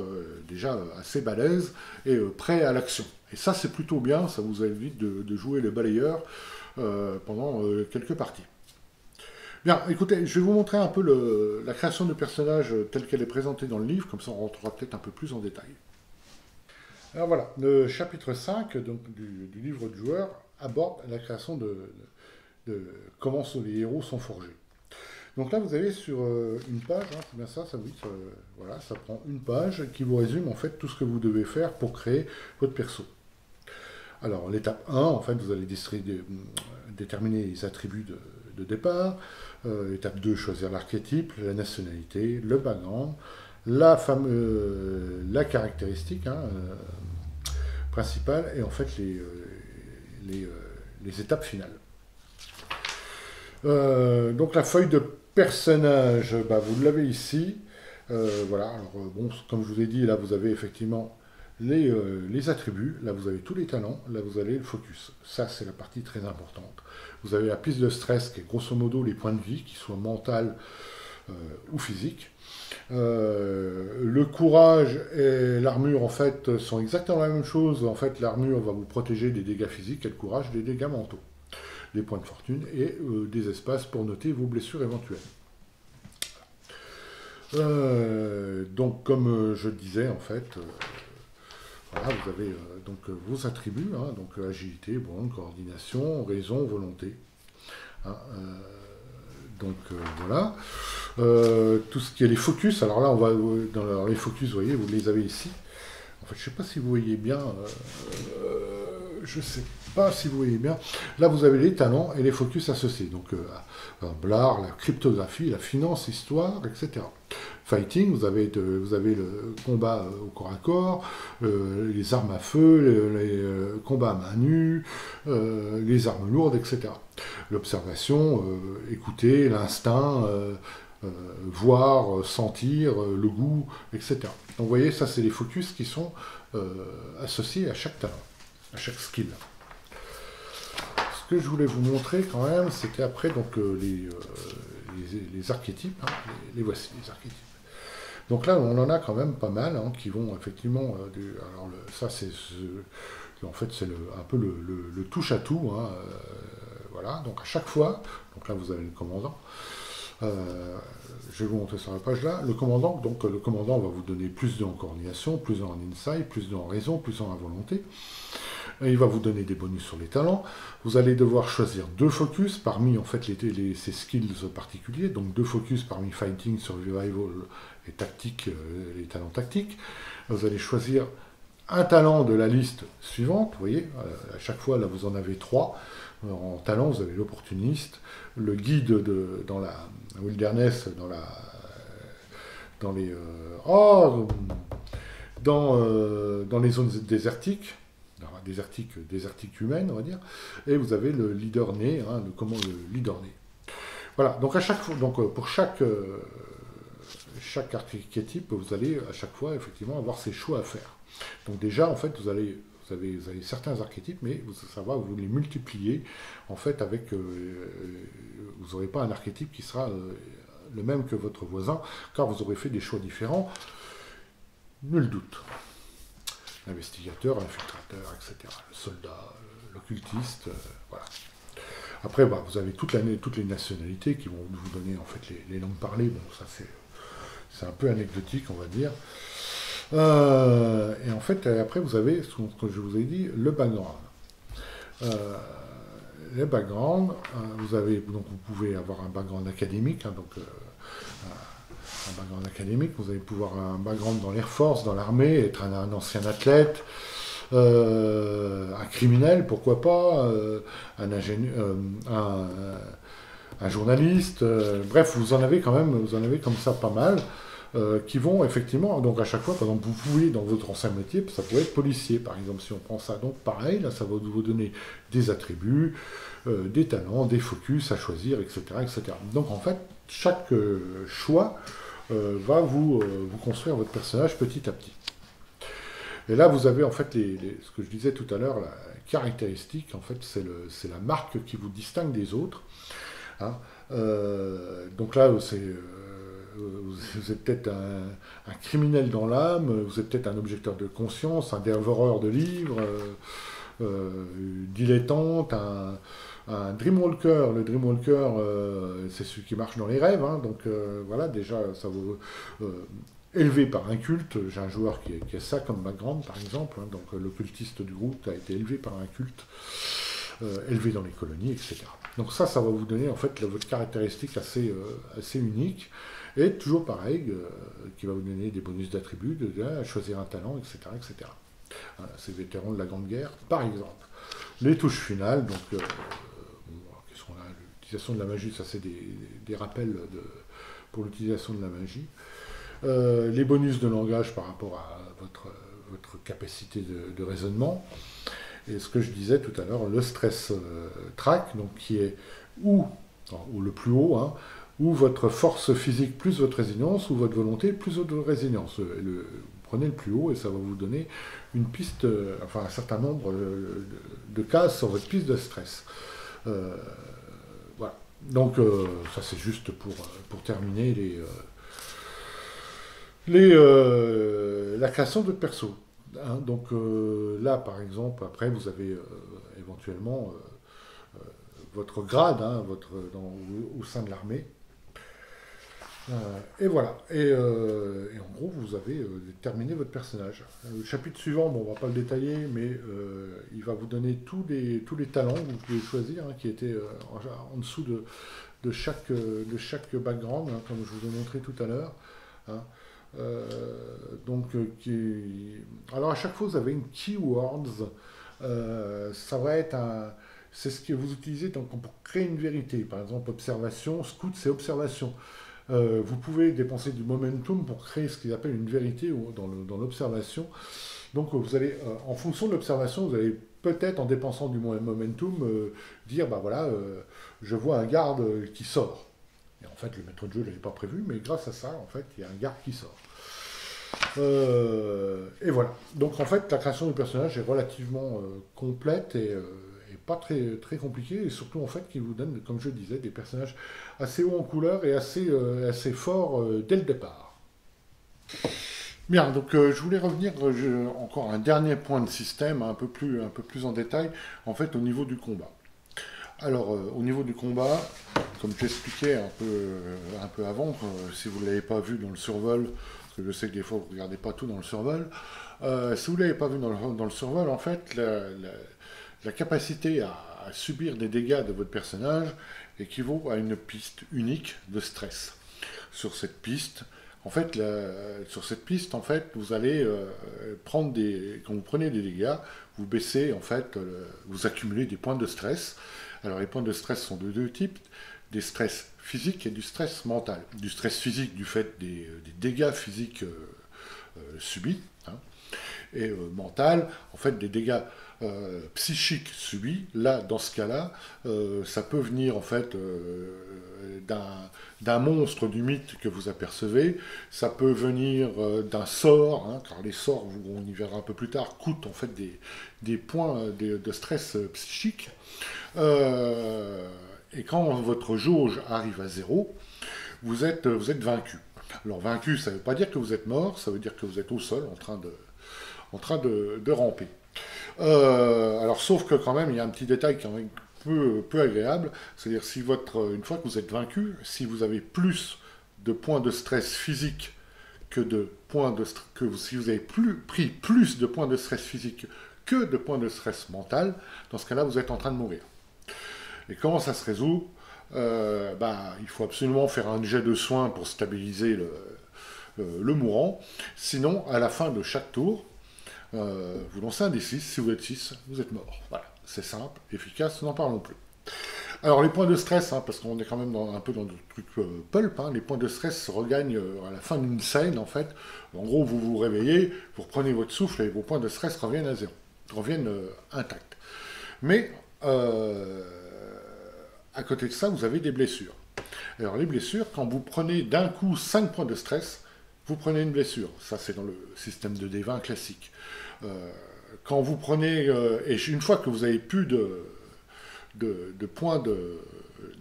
assez balèzes et prêts à l'action. Et ça, c'est plutôt bien, ça vous évite de jouer le balayeur pendant quelques parties. Bien, écoutez, je vais vous montrer un peu la création de personnages telle qu'elle est présentée dans le livre, comme ça on rentrera peut-être un peu plus en détail. Alors voilà, le chapitre 5 donc, du livre du joueur aborde la création de comment les héros sont forgés. Donc là, vous avez sur une page, hein, c'est bien ça, voilà, ça prend une page qui vous résume en fait tout ce que vous devez faire pour créer votre perso. Alors, l'étape 1, en fait, vous allez déterminer les attributs de départ. Étape 2, choisir l'archétype, la nationalité, le background, la caractéristique hein, principale et en fait les étapes finales. Donc la feuille de personnage, bah, vous l'avez ici. Voilà, alors bon, comme je vous ai dit, là vous avez effectivement les attributs, là vous avez tous les talents, là vous avez le focus. Ça c'est la partie très importante. Vous avez la piste de stress qui est grosso modo les points de vie, qu'ils soient mental ou physiques. Le courage et l'armure en fait sont exactement la même chose. En fait l'armure va vous protéger des dégâts physiques et le courage des dégâts mentaux. Des points de fortune et des espaces pour noter vos blessures éventuelles. Donc comme je le disais en fait, voilà, vous avez donc vos attributs, hein, donc agilité, bonne, coordination, raison, volonté. Hein, donc voilà. Tout ce qui est les focus, alors là on va dans les focus, vous voyez, vous les avez ici. En fait, je ne sais pas si vous voyez bien. Je ne sais pas si vous voyez bien. Là, vous avez les talents et les focus associés. Donc, l'art, la cryptographie, la finance, l'histoire, etc. Fighting, vous avez le combat au corps à corps, les armes à feu, les combats à main nue, les armes lourdes, etc. L'observation, écouter, l'instinct, voir, sentir, le goût, etc. Donc vous voyez, ça c'est les focus qui sont associés à chaque talent, à chaque skill. Ce que je voulais vous montrer quand même, c'était après donc, les archétypes, hein, les voici les archétypes. Donc là, on en a quand même pas mal hein, qui vont effectivement... alors ça c'est... en fait c'est un peu le touche-à-tout. Hein, voilà, donc à chaque fois, donc là vous avez le commandant. Je vais vous montrer sur la page là. Le commandant, donc le commandant va vous donner plus en coordination, plus en insight, plus en raison, plus en volonté. Et il va vous donner des bonus sur les talents. Vous allez devoir choisir 2 focus parmi en fait ces skills particuliers. Donc 2 focus parmi fighting, survival et tactique, les talents tactiques. Vous allez choisir un talent de la liste suivante. Vous voyez, à chaque fois là vous en avez 3. En talent, vous avez l'opportuniste, le guide dans la wilderness, dans les zones désertiques, désertiques humaines, on va dire, et vous avez le leader né, hein, le leader né. Voilà, donc à chaque fois, donc pour chaque archétype, vous allez à chaque fois effectivement avoir ces choix à faire. Donc déjà, en fait, vous avez certains archétypes, mais ça va vous les multiplier, en fait, avec... vous n'aurez pas un archétype qui sera le même que votre voisin, car vous aurez fait des choix différents, nul doute. L'investigateur, l'infiltrateur, etc. Le soldat, l'occultiste, voilà. Après, bah, vous avez toutes les nationalités qui vont vous donner, en fait, les langues parlées. Bon, ça, c'est un peu anecdotique, on va dire. Et en fait, après, vous avez, comme je vous ai dit, le background. Les backgrounds, donc vous pouvez avoir un background académique, hein, donc un background académique, vous allez pouvoir avoir un background dans l'Air Force, dans l'armée, être un ancien athlète, un criminel, pourquoi pas, un ingénieur, un journaliste, bref, vous en avez comme ça pas mal. Qui vont effectivement, donc à chaque fois, par exemple, vous pouvez, dans votre ancien métier, ça pourrait être policier, par exemple, si on prend ça. Donc pareil, là, ça va vous donner des attributs, des talents, des focus à choisir, etc. etc. Donc en fait, chaque choix va vous construire votre personnage petit à petit. Et là, vous avez en fait, ce que je disais tout à l'heure, la caractéristique, en fait, c'est la marque qui vous distingue des autres. Hein. Donc là, vous êtes peut-être un criminel dans l'âme, vous êtes peut-être un objecteur de conscience, un dévoreur de livres, dilettante, un dreamwalker. Le dreamwalker, c'est celui qui marche dans les rêves, hein, donc voilà, déjà, ça vous... élevé par un culte, j'ai un joueur qui a ça comme background, par exemple, hein, donc l'occultiste du groupe a été élevé par un culte, élevé dans les colonies, etc. Donc ça va vous donner en fait votre caractéristique assez unique. Et toujours pareil, qui va vous donner des bonus d'attributs, choisir un talent, etc. etc. Voilà, c'est vétérans de la Grande Guerre, par exemple. Les touches finales, donc, qu'est-ce qu'on a? L'utilisation de la magie, ça c'est des rappels pour l'utilisation de la magie. Les bonus de langage par rapport à votre capacité de raisonnement. Et ce que je disais tout à l'heure, le stress track, donc qui est ou le plus haut, hein, ou votre force physique plus votre résilience, ou votre volonté plus votre résilience. Vous prenez le plus haut et ça va vous donner une piste, enfin un certain nombre de cases sur votre piste de stress. Voilà. Donc ça c'est juste pour terminer la création de perso. Hein. Donc là par exemple, après vous avez éventuellement votre grade hein, au sein de l'armée. Et voilà. Et en gros, vous avez terminé votre personnage. Le chapitre suivant, bon, on va pas le détailler, mais il va vous donner tous les talents que vous pouvez choisir, hein, qui étaient en dessous de chaque background, hein, comme je vous ai montré tout à l'heure. Hein. Donc, alors à chaque fois, vous avez une keywords. Ça va être c'est ce que vous utilisez donc, pour créer une vérité. Par exemple, observation, scout, c'est observation. Vous pouvez dépenser du momentum pour créer ce qu'ils appellent une vérité dans l'observation. Donc vous allez, en fonction de l'observation, vous allez peut-être en dépensant du momentum dire, bah voilà, je vois un garde qui sort. Et en fait, le maître de jeu ne l'avait pas prévu, mais grâce à ça, en fait, il y a un garde qui sort. Et voilà. Donc en fait, la création du personnage est relativement complète et pas très, très compliquée, et surtout en fait qui vous donne, comme je disais, des personnages assez hauts en couleur et assez forts dès le départ. Bien, donc je voulais revenir encore à un dernier point de système, un peu plus en détail, en fait au niveau du combat. Alors, au niveau du combat, comme j'expliquais un peu avant, si vous ne l'avez pas vu dans le survol, parce que je sais que des fois vous ne regardez pas tout dans le survol, si vous ne l'avez pas vu dans le survol, en fait, la capacité à subir des dégâts de votre personnage équivaut à une piste unique de stress. Sur cette piste, en fait, vous allez quand vous prenez des dégâts, vous baissez, en fait, vous accumulez des points de stress. Alors, les points de stress sont de deux types, des stress physiques et du stress mental. Du stress physique du fait des dégâts physiques subis, hein, et mental, en fait, des dégâts psychique subie. Là, dans ce cas-là, ça peut venir en fait d'un monstre du mythe que vous apercevez, ça peut venir d'un sort, hein, car les sorts, on y verra un peu plus tard, coûtent en fait des points de stress psychique. Et quand votre jauge arrive à 0, vous êtes vaincu. Alors vaincu, ça ne veut pas dire que vous êtes mort, ça veut dire que vous êtes au sol en train de ramper. Alors, sauf que quand même, il y a un petit détail quand même peu agréable, c'est-à-dire une fois que vous êtes vaincu, si vous avez plus de points de stress physique que si vous avez pris plus de points de stress physique que de points de stress mental, dans ce cas-là, vous êtes en train de mourir. Et comment ça se résout? Il faut absolument faire un jet de soins pour stabiliser le mourant, sinon, à la fin de chaque tour, vous lancez un D6, si vous êtes 6, vous êtes mort. Voilà, c'est simple, efficace, n'en parlons plus. Alors les points de stress, hein, parce qu'on est quand même un peu dans le truc pulp, hein, les points de stress se regagnent à la fin d'une scène, en fait. En gros, vous vous réveillez, vous reprenez votre souffle et vos points de stress reviennent à 0, reviennent intacts. Mais, à côté de ça, vous avez des blessures. Alors les blessures, quand vous prenez d'un coup 5 points de stress, vous prenez une blessure. Ça, c'est dans le système de D20 classique. Quand vous prenez... et une fois que vous avez plus de points de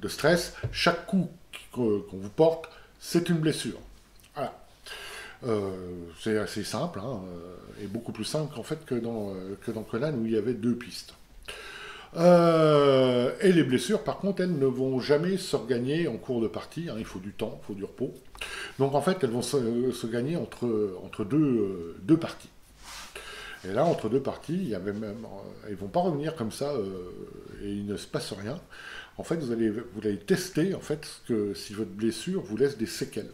stress, chaque coup qu'on vous porte, c'est une blessure. Voilà. C'est assez simple, hein, et beaucoup plus simple en fait que dans Conan où il y avait 2 pistes. Et les blessures, par contre, elles ne vont jamais se regagner en cours de partie. Hein, il faut du temps, il faut du repos. Donc en fait, elles vont se gagner entre deux parties. Et là, entre 2 parties, elles ne vont pas revenir comme ça et il ne se passe rien. En fait, vous allez tester en fait, si votre blessure vous laisse des séquelles.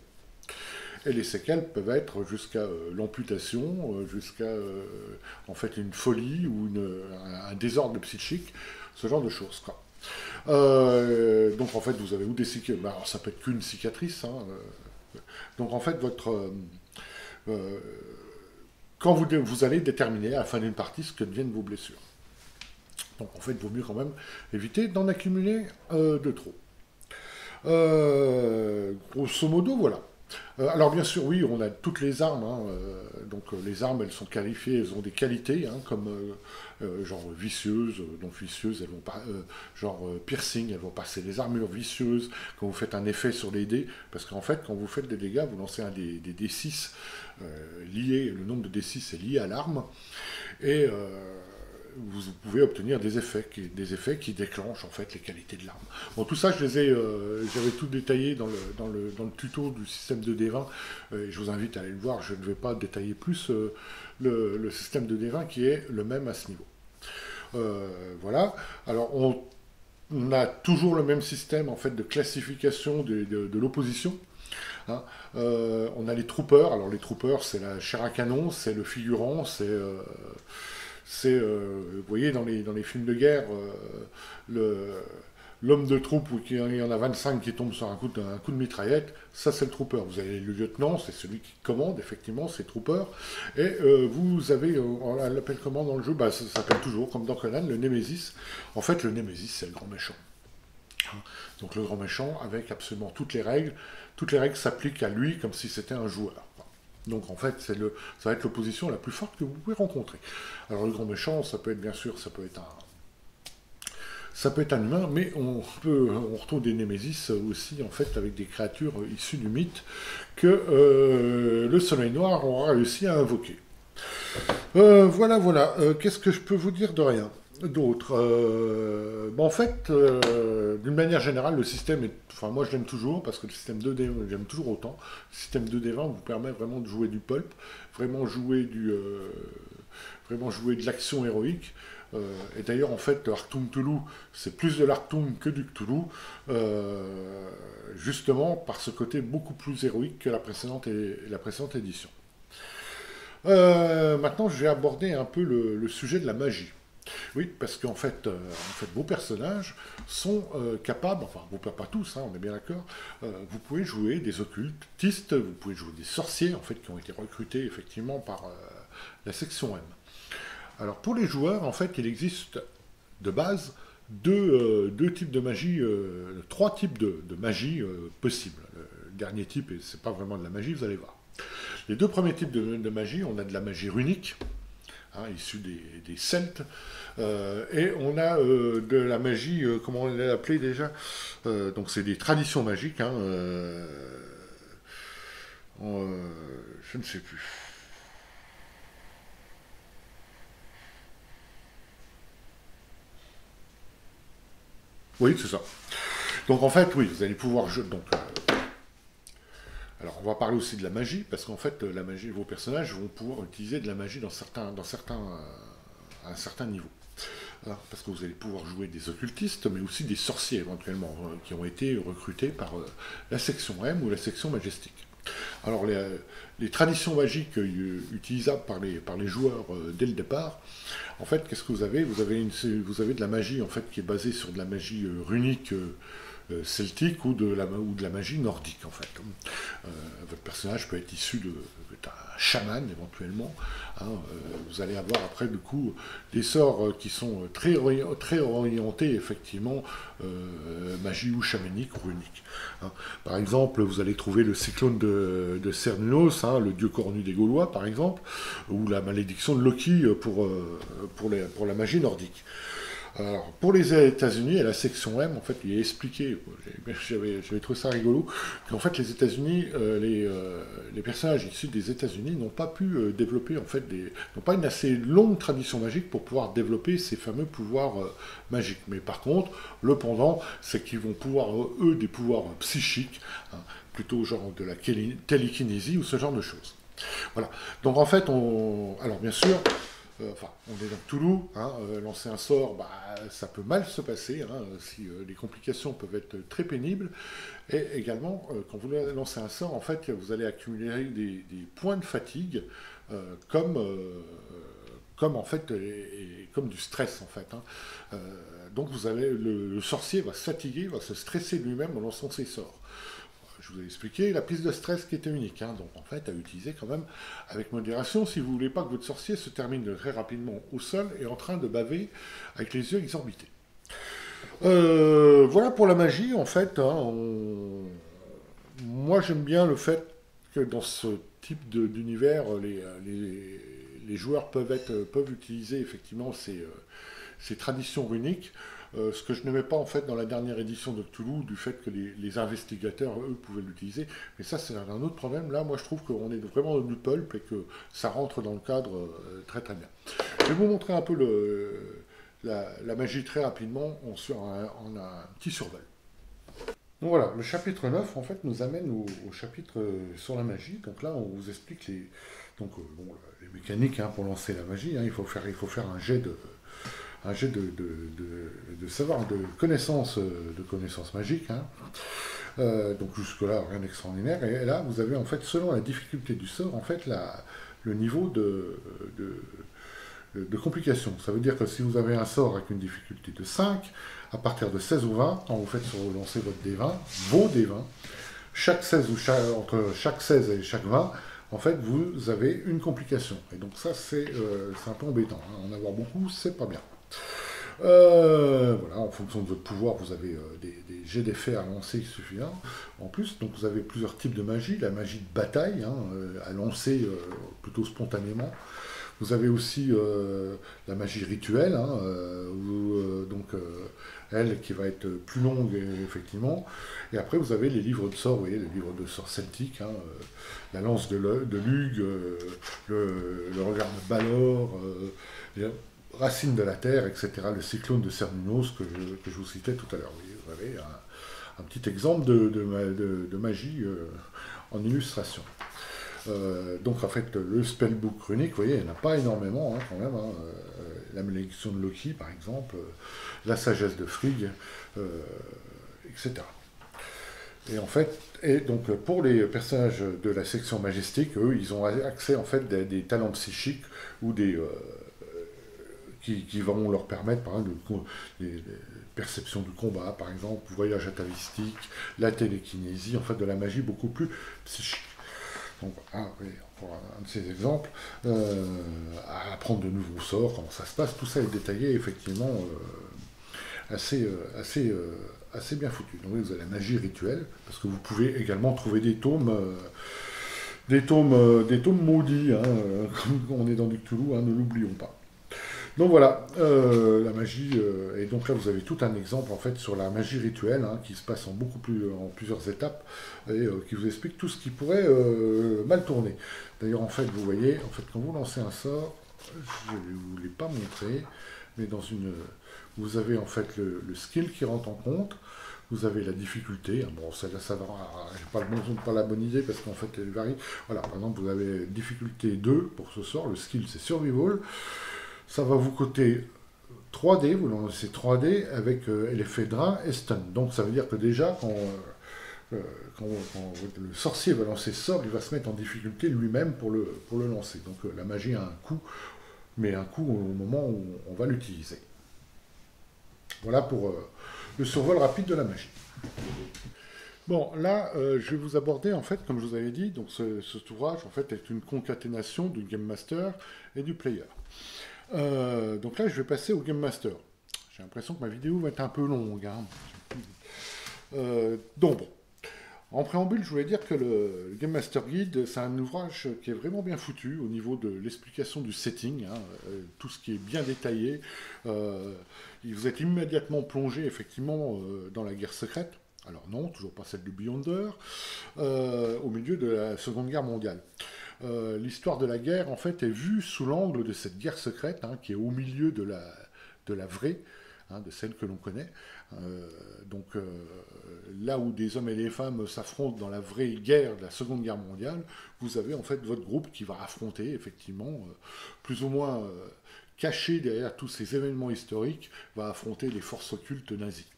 Et les séquelles peuvent être jusqu'à l'amputation, jusqu'à en fait une folie ou un désordre psychique, ce genre de choses, quoi. Donc en fait, vous avez ou des cicatrices, alors ça peut être qu'une cicatrice. Hein, donc en fait, quand vous allez déterminer à la fin d'une partie ce que deviennent vos blessures. Donc en fait, il vaut mieux quand même éviter d'en accumuler de trop. Grosso modo, voilà. Alors bien sûr, oui, on a toutes les armes, hein, donc les armes, elles sont qualifiées, elles ont des qualités, hein, comme genre vicieuses, donc vicieuses, elles vont pas, genre piercing, elles vont passer les armures vicieuses quand vous faites un effet sur les dés, parce qu'en fait, quand vous faites des dégâts, vous lancez un des D6 lié, le nombre de D6 est lié à l'arme, et vous pouvez obtenir des effets qui déclenchent en fait les qualités de l'arme. Bon, tout ça, j'avais tout détaillé dans le tuto du système de D20. Et je vous invite à aller le voir. Je ne vais pas détailler plus le système de D20 qui est le même à ce niveau. Voilà. Alors, on a toujours le même système en fait de classification de l'opposition. Hein. On a les troopers. Alors, les troopers, c'est la chair à canon, c'est le figurant, vous voyez, dans les films de guerre, l'homme de troupe, où il y en a 25 qui tombent sur un coup de mitraillette, ça c'est le trooper. Vous avez le lieutenant, c'est celui qui commande, effectivement, c'est trooper. Et vous avez, on l'appelle comment dans le jeu, ça s'appelle toujours, comme dans Conan, le Némésis. En fait, le Némésis, c'est le grand méchant. Donc le grand méchant, avec absolument toutes les règles s'appliquent à lui comme si c'était un joueur. Donc en fait, ça va être l'opposition la plus forte que vous pouvez rencontrer. Alors le grand méchant, ça peut être bien sûr, ça peut être un humain, mais on retrouve des némésis aussi en fait avec des créatures issues du mythe que le Soleil Noir aura réussi à invoquer. Voilà. Qu'est-ce que je peux vous dire de rien d'autre? En fait, d'une manière générale, le système est... Enfin, moi, je l'aime toujours, parce que le système 2D, j'aime toujours autant. Le système 2D20 vous permet vraiment de jouer du pulp, vraiment jouer de l'action héroïque. Et d'ailleurs, en fait, Arctum Cthulhu, c'est plus de l'Arctum que du Cthulhu, justement par ce côté beaucoup plus héroïque que la précédente édition. Maintenant, je vais aborder un peu le sujet de la magie. Oui, parce qu'en fait, vos personnages sont capables, enfin, pas tous, hein, on est bien d'accord, vous pouvez jouer des occultistes, vous pouvez jouer des sorciers, en fait, qui ont été recrutés, effectivement, par la section M. Alors, pour les joueurs, en fait, il existe, de base, deux types de magie, trois types de magie possibles. Le dernier type, et c'est pas vraiment de la magie, vous allez voir. Les deux premiers types de magie, on a de la magie runique, issue des Celtes, et on a de la magie, comment on l'a appelé déjà, donc c'est des traditions magiques, je ne sais plus. Oui, c'est ça. Donc en fait, oui, vous allez pouvoir jouer. Donc, alors on va parler aussi de la magie, parce qu'en fait, la magie, vos personnages vont pouvoir utiliser de la magie à un certain niveau. Parce que vous allez pouvoir jouer des occultistes, mais aussi des sorciers éventuellement, qui ont été recrutés par la section M ou la section majestique. Alors les traditions magiques utilisables par les joueurs dès le départ, en fait, qu'est-ce que vous avez? Vous avez de la magie en fait qui est basée sur de la magie runique celtique ou de la magie nordique en fait. Votre personnage peut être issu d'un chaman éventuellement. Vous allez avoir après du coup des sorts qui sont très orientés effectivement magie ou chamanique ou runique. Par exemple, vous allez trouver le cyclone de Cernunnos, le dieu cornu des Gaulois par exemple, ou la malédiction de Loki pour la magie nordique. Alors, pour les États-Unis, à la section M, en fait, il est expliqué, j'avais trouvé ça rigolo, qu'en fait, les États-Unis, les personnages issus des États-Unis n'ont pas pu développer, en fait, n'ont pas une assez longue tradition magique pour pouvoir développer ces fameux pouvoirs magiques. Mais par contre, le pendant, c'est qu'ils vont pouvoir, eux, des pouvoirs psychiques, plutôt genre de la télékinésie ou ce genre de choses. Voilà. Donc, en fait, alors, bien sûr, on est dans Cthulhu, lancer un sort, ça peut mal se passer, si les complications peuvent être très pénibles. Et également, quand vous lancez un sort, en fait, vous allez accumuler des points de fatigue, comme en fait, comme du stress, en fait. Donc le sorcier va se fatiguer, va se stresser lui-même en lançant ses sorts. Je vous ai expliqué la piste de stress qui était unique, donc en fait à utiliser quand même avec modération si vous ne voulez pas que votre sorcier se termine très rapidement au sol et en train de baver avec les yeux exorbités. Voilà pour la magie en fait. Moi j'aime bien le fait que dans ce type d'univers, les joueurs peuvent utiliser effectivement ces traditions runiques. Ce que je n'aimais pas en fait dans la dernière édition de Cthulhu, du fait que les investigateurs, eux, pouvaient l'utiliser. Mais ça, c'est un autre problème. Là, moi, je trouve qu'on est vraiment dans du pulp et que ça rentre dans le cadre très très bien. Je vais vous montrer un peu la magie très rapidement. On a un petit survol. Donc voilà, le chapitre 9 en fait, nous amène au chapitre sur la magie. Donc là, on vous explique les mécaniques hein, pour lancer la magie. Hein. Il faut faire un jet de savoir, de connaissances magiques. Hein. Donc jusque-là, rien d'extraordinaire. Et là, vous avez en fait, selon la difficulté du sort, en fait, le niveau de complication. Ça veut dire que si vous avez un sort avec une difficulté de 5, à partir de 16 ou 20, quand vous faites lancer votre D20, vos D20, entre chaque 16 et chaque 20, en fait, vous avez une complication. Et donc ça, c'est un peu embêtant. Hein. En avoir beaucoup, c'est pas bien. Voilà, en fonction de votre pouvoir, vous avez des jets d'effets à lancer suffisants. En plus, donc vous avez plusieurs types de magie. La magie de bataille, hein, à lancer plutôt spontanément. Vous avez aussi la magie rituelle, hein, elle qui va être plus longue, effectivement. Et après, vous avez les livres de sorts, vous voyez, les livres de sorts celtiques, hein, la lance de Lugh, le regard de Balor, les racines de la terre, etc., le cyclone de Cernunnos que je vous citais tout à l'heure. Vous avez un petit exemple de magie en illustration. Donc en fait le spellbook runique, vous voyez, il n'y en a pas énormément hein, quand même. Hein, la malédiction de Loki par exemple, la sagesse de Frigg, etc. Et en fait, donc pour les personnages de la section majestique, eux, ils ont accès en fait des talents psychiques ou qui vont leur permettre, par exemple, les perceptions du combat, par exemple, voyage atavistique, la télékinésie, en fait, de la magie beaucoup plus psychique. Donc, oui, encore un de ces exemples, à apprendre de nouveaux sorts, comment ça se passe, tout ça est détaillé, effectivement, assez bien foutu. Donc, vous avez la magie rituelle, parce que vous pouvez également trouver des tomes maudits, hein, comme on est dans du Cthulhu, hein, ne l'oublions pas. Donc voilà, la magie, et donc là vous avez tout un exemple en fait sur la magie rituelle hein, qui se passe en plusieurs étapes et qui vous explique tout ce qui pourrait mal tourner. D'ailleurs en fait vous voyez, en fait quand vous lancez un sort, je ne vous l'ai pas montré, mais vous avez en fait le skill qui rentre en compte. Vous avez la difficulté, bon, ça j'ai pas la bonne idée parce qu'en fait elle varie. Voilà, par exemple, vous avez difficulté 2 pour ce sort, le skill c'est Survival. Ça va vous coûter 3D, vous lancez 3D avec l'effet drain et stun. Donc ça veut dire que déjà, quand le sorcier va lancer ce sort, il va se mettre en difficulté lui-même pour le lancer. Donc la magie a un coût, mais un coût au moment où on va l'utiliser. Voilà pour le survol rapide de la magie. Bon, là, je vais vous aborder, en fait, comme je vous avais dit, donc cet ouvrage, en fait, est une concaténation du Game Master et du Player. Donc là, je vais passer au Game Master. J'ai l'impression que ma vidéo va être un peu longue. Hein. Donc, bon. En préambule, je voulais dire que le Game Master Guide, c'est un ouvrage qui est vraiment bien foutu au niveau de l'explication du setting, hein, tout ce qui est bien détaillé. Vous êtes immédiatement plongé, effectivement, dans la guerre secrète. Alors non, toujours pas celle du Beyonder, au milieu de la Seconde Guerre mondiale. L'histoire de la guerre, en fait, est vue sous l'angle de cette guerre secrète, hein, qui est au milieu de la vraie, hein, de celle que l'on connaît. Là où des hommes et des femmes s'affrontent dans la vraie guerre de la Seconde Guerre mondiale, vous avez en fait votre groupe qui va affronter, effectivement, plus ou moins caché derrière tous ces événements historiques, va affronter les forces occultes nazies.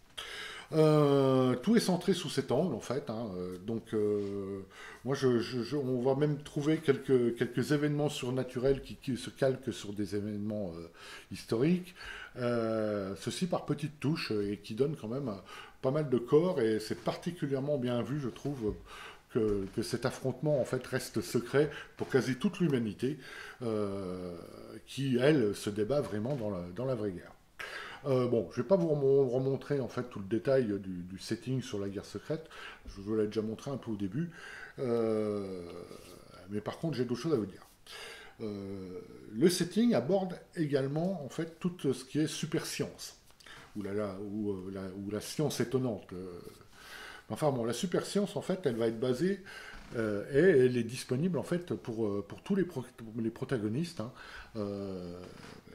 Tout est centré sous cet angle en fait. Hein. Moi, on va même trouver quelques événements surnaturels qui se calquent sur des événements historiques. Ceci par petites touches et qui donnent quand même pas mal de corps et c'est particulièrement bien vu, je trouve. Que cet affrontement en fait reste secret pour quasi toute l'humanité qui, elle, se débat vraiment dans la vraie guerre. Bon, je ne vais pas vous remontrer en fait tout le détail du setting sur la guerre secrète. Je vous l'ai déjà montré un peu au début. mais par contre, j'ai d'autres choses à vous dire. Le setting aborde également en fait tout ce qui est super science, ou la science étonnante. Enfin bon, la super science en fait, elle va être basée et elle est disponible en fait pour tous les protagonistes. Hein.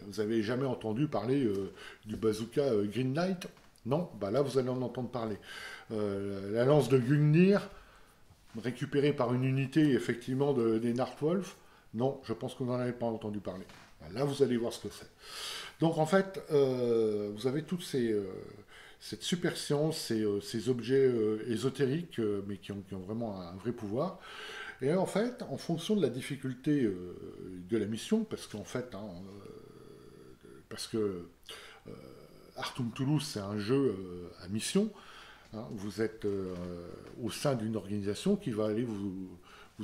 Vous avez jamais entendu parler du bazooka Green Knight? Non, bah là vous allez en entendre parler. La lance de Gungnir, récupérée par une unité effectivement des Nardwolf. Non, je pense que vous n'en avez pas entendu parler. Là, vous allez voir ce que c'est. Donc, en fait, vous avez toute cette super science, ces objets ésotériques, mais qui ont vraiment un vrai pouvoir. Et en fait, en fonction de la difficulté de la mission, parce qu'en fait, hein, parce que Artum Toulouse, c'est un jeu à mission, hein, vous êtes au sein d'une organisation qui va aller vous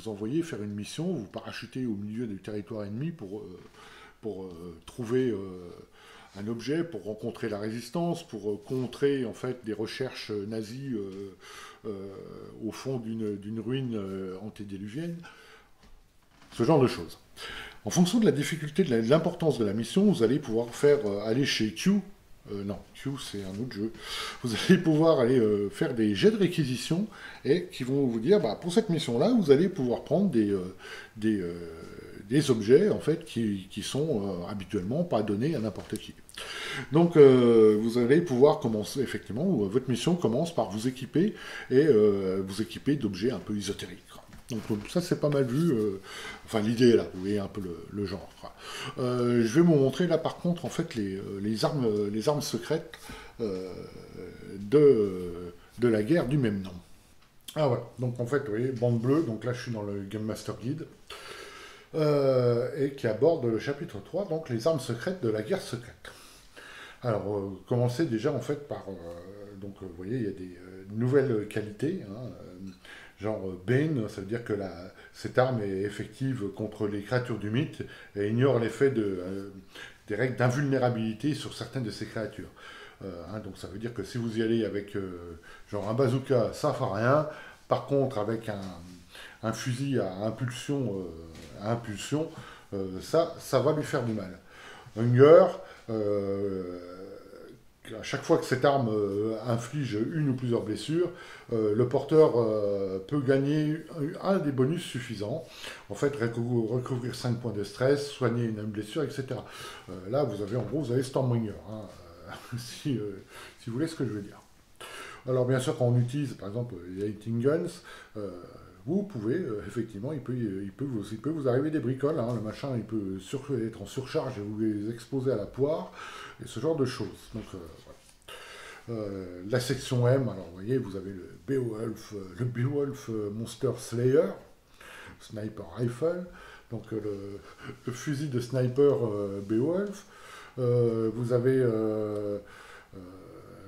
envoyer faire une mission, vous parachutez au milieu du territoire ennemi pour trouver un objet, pour rencontrer la résistance, pour contrer en fait des recherches nazies au fond d'une ruine antédiluvienne, ce genre de choses. En fonction de la difficulté, de l'importance de la mission, vous allez pouvoir aller chez Q. Non, Q c'est un autre jeu. Vous allez pouvoir aller faire des jets de réquisition et qui vont vous dire, bah, pour cette mission-là, vous allez pouvoir prendre des objets en fait qui sont habituellement pas donnés à n'importe qui. Donc vous allez pouvoir commencer, effectivement, votre mission commence par vous équiper et vous équiper d'objets un peu ésotériques. Donc ça c'est pas mal vu, enfin l'idée là, vous voyez un peu le genre. Je vais vous montrer là par contre en fait les armes secrètes de la guerre du même nom. Ah voilà, donc en fait vous voyez, bande bleue, donc là je suis dans le Game Master Guide, et qui aborde le chapitre 3, donc les armes secrètes de la guerre secrète. Alors commencez déjà en fait par, donc vous voyez il y a des nouvelles qualités, hein, genre Bane, ça veut dire que cette arme est effective contre les créatures du mythe et ignore l'effet des règles d'invulnérabilité sur certaines de ces créatures. Hein, donc ça veut dire que si vous y allez avec genre un bazooka, ça ne fera rien. Par contre, avec un fusil à impulsion, ça va lui faire du mal. Hunger, à chaque fois que cette arme inflige une ou plusieurs blessures, le porteur peut gagner un des bonus suffisants. En fait, recouvrir 5 points de stress, soigner une blessure, etc. Là, vous avez Stormbringer, hein, si vous voulez ce que je veux dire. Alors, bien sûr, quand on utilise, par exemple, les Hitting Guns, vous pouvez, effectivement, il peut vous arriver des bricoles, hein, le machin, il peut être en surcharge et vous les exposer à la poire, et ce genre de choses. Donc, voilà. La section M, alors vous voyez, vous avez le Beowulf Monster Slayer, Sniper Rifle, donc le fusil de sniper Beowulf. Vous avez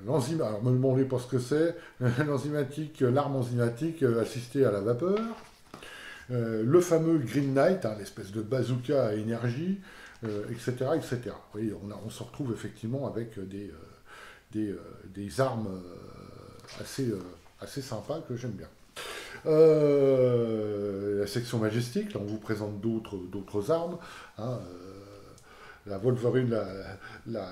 l'enzyme, alors me demandez pas ce que c'est, l'arme enzymatique assistée à la vapeur. Le fameux Green Knight, hein, l'espèce de bazooka à énergie, etc., etc. Vous voyez, on se retrouve effectivement avec des armes assez sympas que j'aime bien. La section majestique, là on vous présente d'autres armes. Hein, la Wolverine, la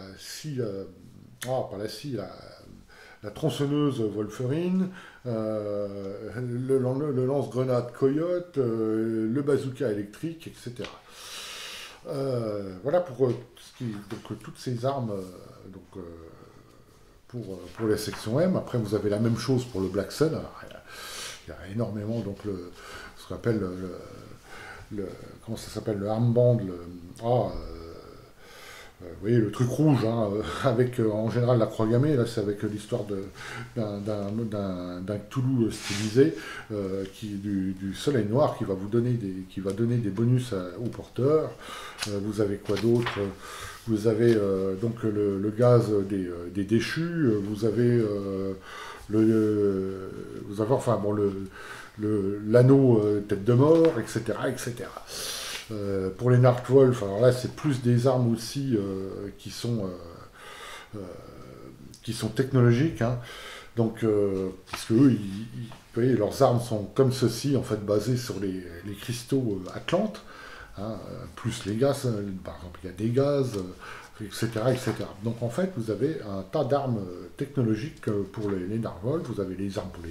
tronçonneuse Wolverine, le lance-grenade Coyote, le bazooka électrique, etc. Voilà pour toutes ces armes pour la section M. Après, vous avez la même chose pour le Black Sun. Alors, il y a énormément, donc ce qu'on appelle comment ça s'appelle, le armband, vous voyez le truc rouge, hein, avec en général la croix gammée, là c'est avec l'histoire d'un Cthulhu stylisé, du soleil noir qui va donner des bonus aux porteurs. Vous avez quoi d'autre? Vous avez donc le gaz des déchus, vous avez enfin bon l'anneau tête de mort, etc., etc. Pour les Nardwolf, alors là c'est plus des armes aussi qui sont technologiques, hein. Donc, parce que eux, vous voyez, leurs armes sont comme ceci, en fait, basées sur les cristaux Atlantes, hein, plus les gaz, par exemple, il y a des gaz, etc., etc. Donc, en fait, vous avez un tas d'armes technologiques pour les narvals, vous avez les armes pour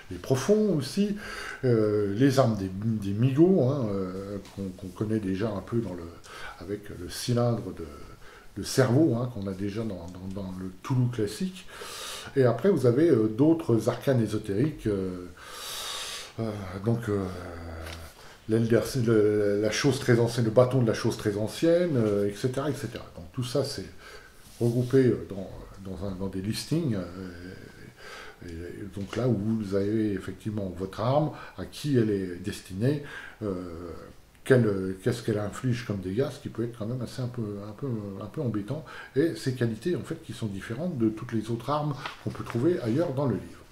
les profonds aussi, les armes des migots, hein, qu'on connaît déjà un peu avec le cylindre de cerveau, hein, qu'on a déjà dans le Toulouse classique. Et après, vous avez d'autres arcanes ésotériques, donc la chose très ancienne, le bâton de la chose très ancienne, etc., etc. Donc tout ça, c'est regroupé dans des listings. Et donc là où vous avez effectivement votre arme, à qui elle est destinée, qu'est-ce qu'elle inflige comme dégâts, ce qui peut être quand même assez un peu embêtant, et ses qualités en fait qui sont différentes de toutes les autres armes qu'on peut trouver ailleurs dans le livre.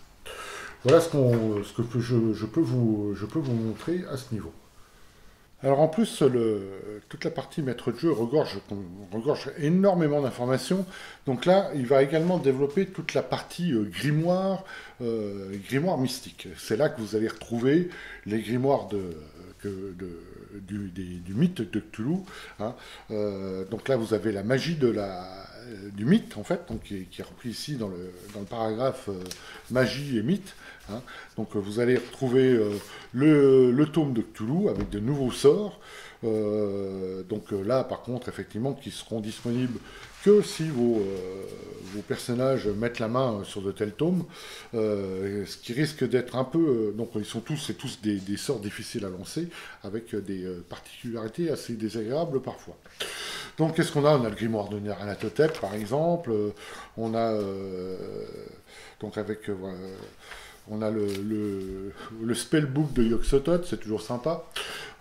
Voilà ce que je peux vous montrer à ce niveau. Alors en plus, toute la partie maître de jeu regorge énormément d'informations. Donc là, il va également développer toute la partie grimoire mystique. C'est là que vous allez retrouver les grimoires du mythe de Cthulhu. Hein. Donc là, vous avez la magie du mythe, en fait, donc, qui est repris ici dans le paragraphe magie et mythe. Hein. Donc vous allez retrouver le tome de Cthulhu avec de nouveaux sorts. Donc là, par contre, effectivement, qui seront disponibles que si vos personnages mettent la main sur de tels tomes, ce qui risque d'être un peu... donc c'est tous des sorts difficiles à lancer, avec des particularités assez désagréables parfois. Donc qu'est-ce qu'on a? On a le grimoire de Nyarlathotep, par exemple. On a... donc avec... on a le spellbook de Yog-Sothoth, c'est toujours sympa,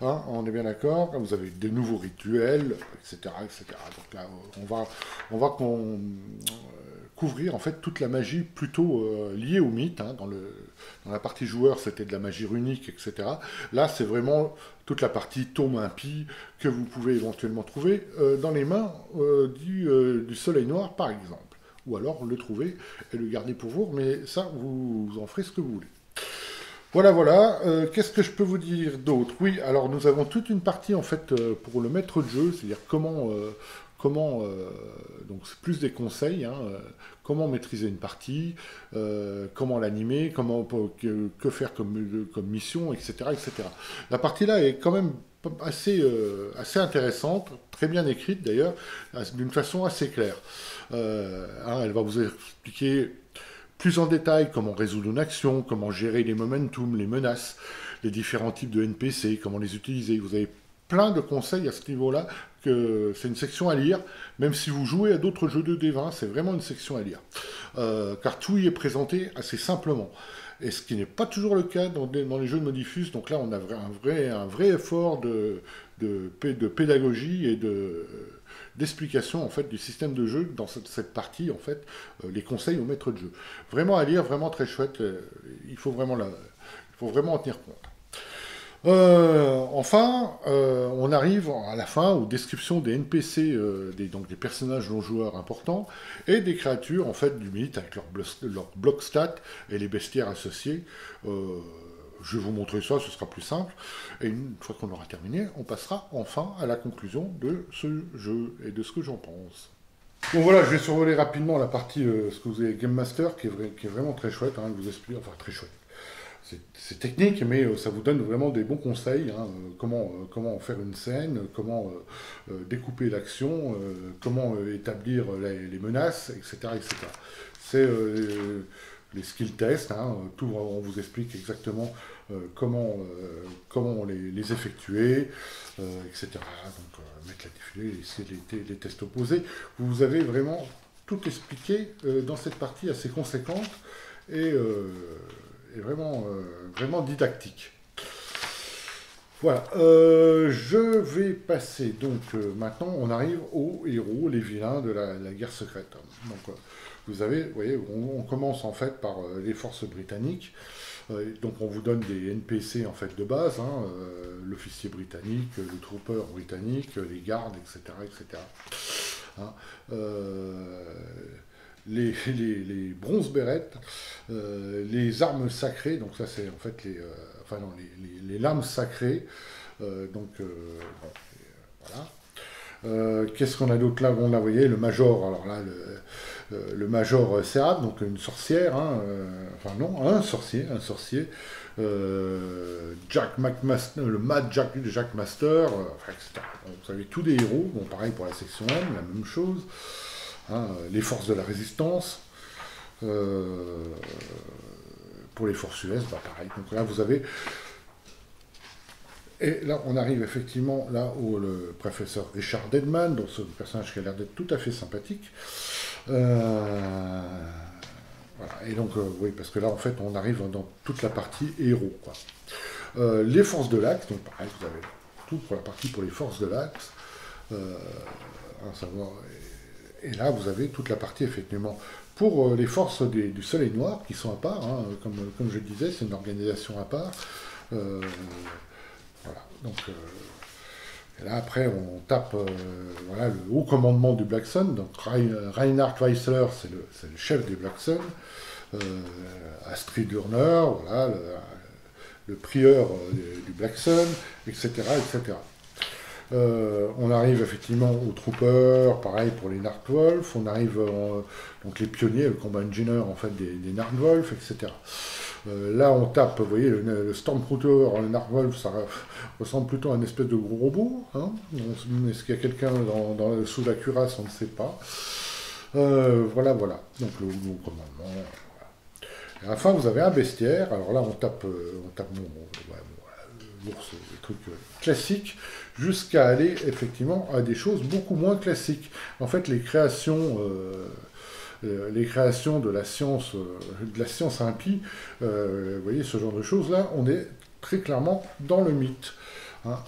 hein, on est bien d'accord. Vous avez des nouveaux rituels, etc., etc. Donc là, on va couvrir en fait toute la magie plutôt liée au mythe. Hein, dans la partie joueur, c'était de la magie runique, etc. Là, c'est vraiment toute la partie tome impie que vous pouvez éventuellement trouver dans les mains du Soleil Noir, par exemple. Ou alors le trouver et le garder pour vous, mais ça, vous en ferez ce que vous voulez. Voilà, voilà. Qu'est-ce que je peux vous dire d'autre? Oui, alors nous avons toute une partie, en fait, pour le maître de jeu, c'est-à-dire donc c'est plus des conseils, hein, comment maîtriser une partie, comment l'animer, que faire comme mission, etc., etc. La partie là est quand même assez intéressante, très bien écrite d'ailleurs, d'une façon assez claire. Hein, elle va vous expliquer plus en détail comment résoudre une action, comment gérer les momentum, les menaces, les différents types de NPC, comment les utiliser. Vous avez plein de conseils à ce niveau-là, que c'est une section à lire, même si vous jouez à d'autres jeux de D20, c'est vraiment une section à lire. Car tout y est présenté assez simplement. Et ce qui n'est pas toujours le cas dans les jeux de Modifus, donc là on a un vrai effort de pédagogie et d'explication en fait du système de jeu dans cette partie en fait, les conseils au maître de jeu. Vraiment à lire, vraiment très chouette, il faut vraiment en tenir compte. Enfin, on arrive à la fin aux descriptions des NPC, donc des personnages non-joueurs importants, et des créatures en fait du mythe avec leur bloc stats et les bestiaires associés. Je vais vous montrer ça, ce sera plus simple. Et une fois qu'on aura terminé, on passera enfin à la conclusion de ce jeu et de ce que j'en pense. Donc voilà, je vais survoler rapidement la partie ce que vous avez Game Master, qui est vraiment très chouette, hein, je vous explique, enfin très chouette. C'est technique, mais ça vous donne vraiment des bons conseils. Hein, comment faire une scène, comment découper l'action, comment établir les menaces, etc. etc. C'est les skill tests. Hein, on vous explique exactement comment les effectuer, etc. Donc mettre la défilée, essayer les tests opposés. Vous avez vraiment tout expliqué dans cette partie assez conséquente et vraiment didactique. Voilà, je vais passer, donc maintenant on arrive aux héros, les vilains de la guerre secrète. Donc vous voyez, on commence en fait par les forces britanniques, donc on vous donne des NPC en fait de base, hein, l'officier britannique, le trooper britannique, les gardes, etc. etc. Hein, les bronzes bérettes, les armes sacrées, donc ça c'est en fait enfin non, les lames sacrées, bon, voilà. Qu'est-ce qu'on a d'autre là? On a, vous voyez, le Major, alors là, le Major Serap, donc une sorcière, hein, enfin non, un sorcier, Jack McMaster, le Mad Jack Master, enfin, etc. Donc, vous avez tous des héros, bon pareil pour la section M, la même chose, hein, les forces de la résistance, pour les forces US, bah pareil, donc là vous avez. Et là, on arrive effectivement là où le professeur Richard Deadman, donc ce personnage qui a l'air d'être tout à fait sympathique. Voilà. Et donc, oui, parce que là, en fait, on arrive dans toute la partie héros, quoi. Les forces de l'Axe, donc pareil, vous avez tout pour la partie pour les forces de l'Axe. À savoir, et là, vous avez toute la partie, effectivement, pour les forces du Soleil Noir, qui sont à part, hein, comme je disais, c'est une organisation à part. Voilà, donc et là après on tape voilà, le haut commandement du Black Sun, donc Reinhard Weissler c'est le chef des Black Sun, Astrid Urner, voilà, le prieur du Black Sun, etc. etc. On arrive effectivement aux troopers, pareil pour les Nightwolf, on arrive donc les pionniers, le combat engineer en fait des Nightwolf, etc. Là, on tape, vous voyez, le Stormtrooper, le Narwhal, ça ressemble plutôt à une espèce de gros robot. Hein. Est-ce qu'il y a quelqu'un sous la cuirasse? On ne sait pas. Voilà, voilà. Donc, le commandement. Voilà. Et à la fin, vous avez un bestiaire. Alors là, on tape l'ours, des trucs classiques, jusqu'à aller, effectivement, à des choses beaucoup moins classiques. En fait, les créations de la science impie, vous voyez, ce genre de choses-là, on est très clairement dans le mythe. Hein,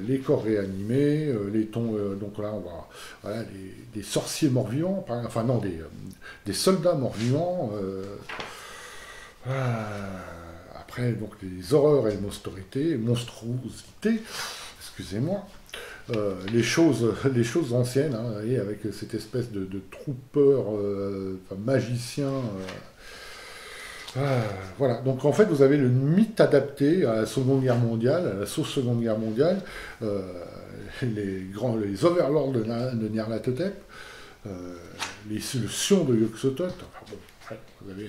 les corps réanimés, les tons, donc là on va, voilà, des sorciers morts-vivants, enfin non, des soldats morts-vivants, après donc les horreurs et les monstruosités, excusez-moi, les choses anciennes, hein, et avec cette espèce de trooper, enfin, magicien. Voilà, donc en fait vous avez le mythe adapté à la Seconde Guerre mondiale, à la sauce Seconde Guerre mondiale, les overlords de Nyarlathotep, le Sion de Yog-Sothoth, enfin bon, ouais, vous avez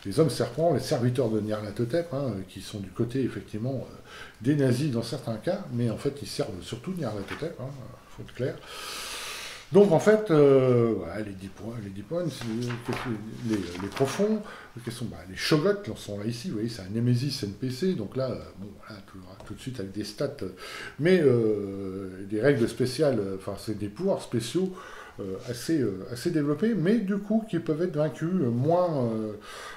les hommes serpents, les serviteurs de Nyarlathotep, hein, qui sont du côté effectivement des nazis dans certains cas, mais en fait ils servent surtout Nyarlathotep, hein, faut être clair. Donc en fait, voilà, les 10 points, les profonds, les Shogots sont là ici, vous voyez, c'est un Nemesis NPC, donc là, bon, voilà, tout de suite avec des stats, mais des règles spéciales, enfin c'est des pouvoirs spéciaux assez développés, mais du coup qui peuvent être vaincus moins,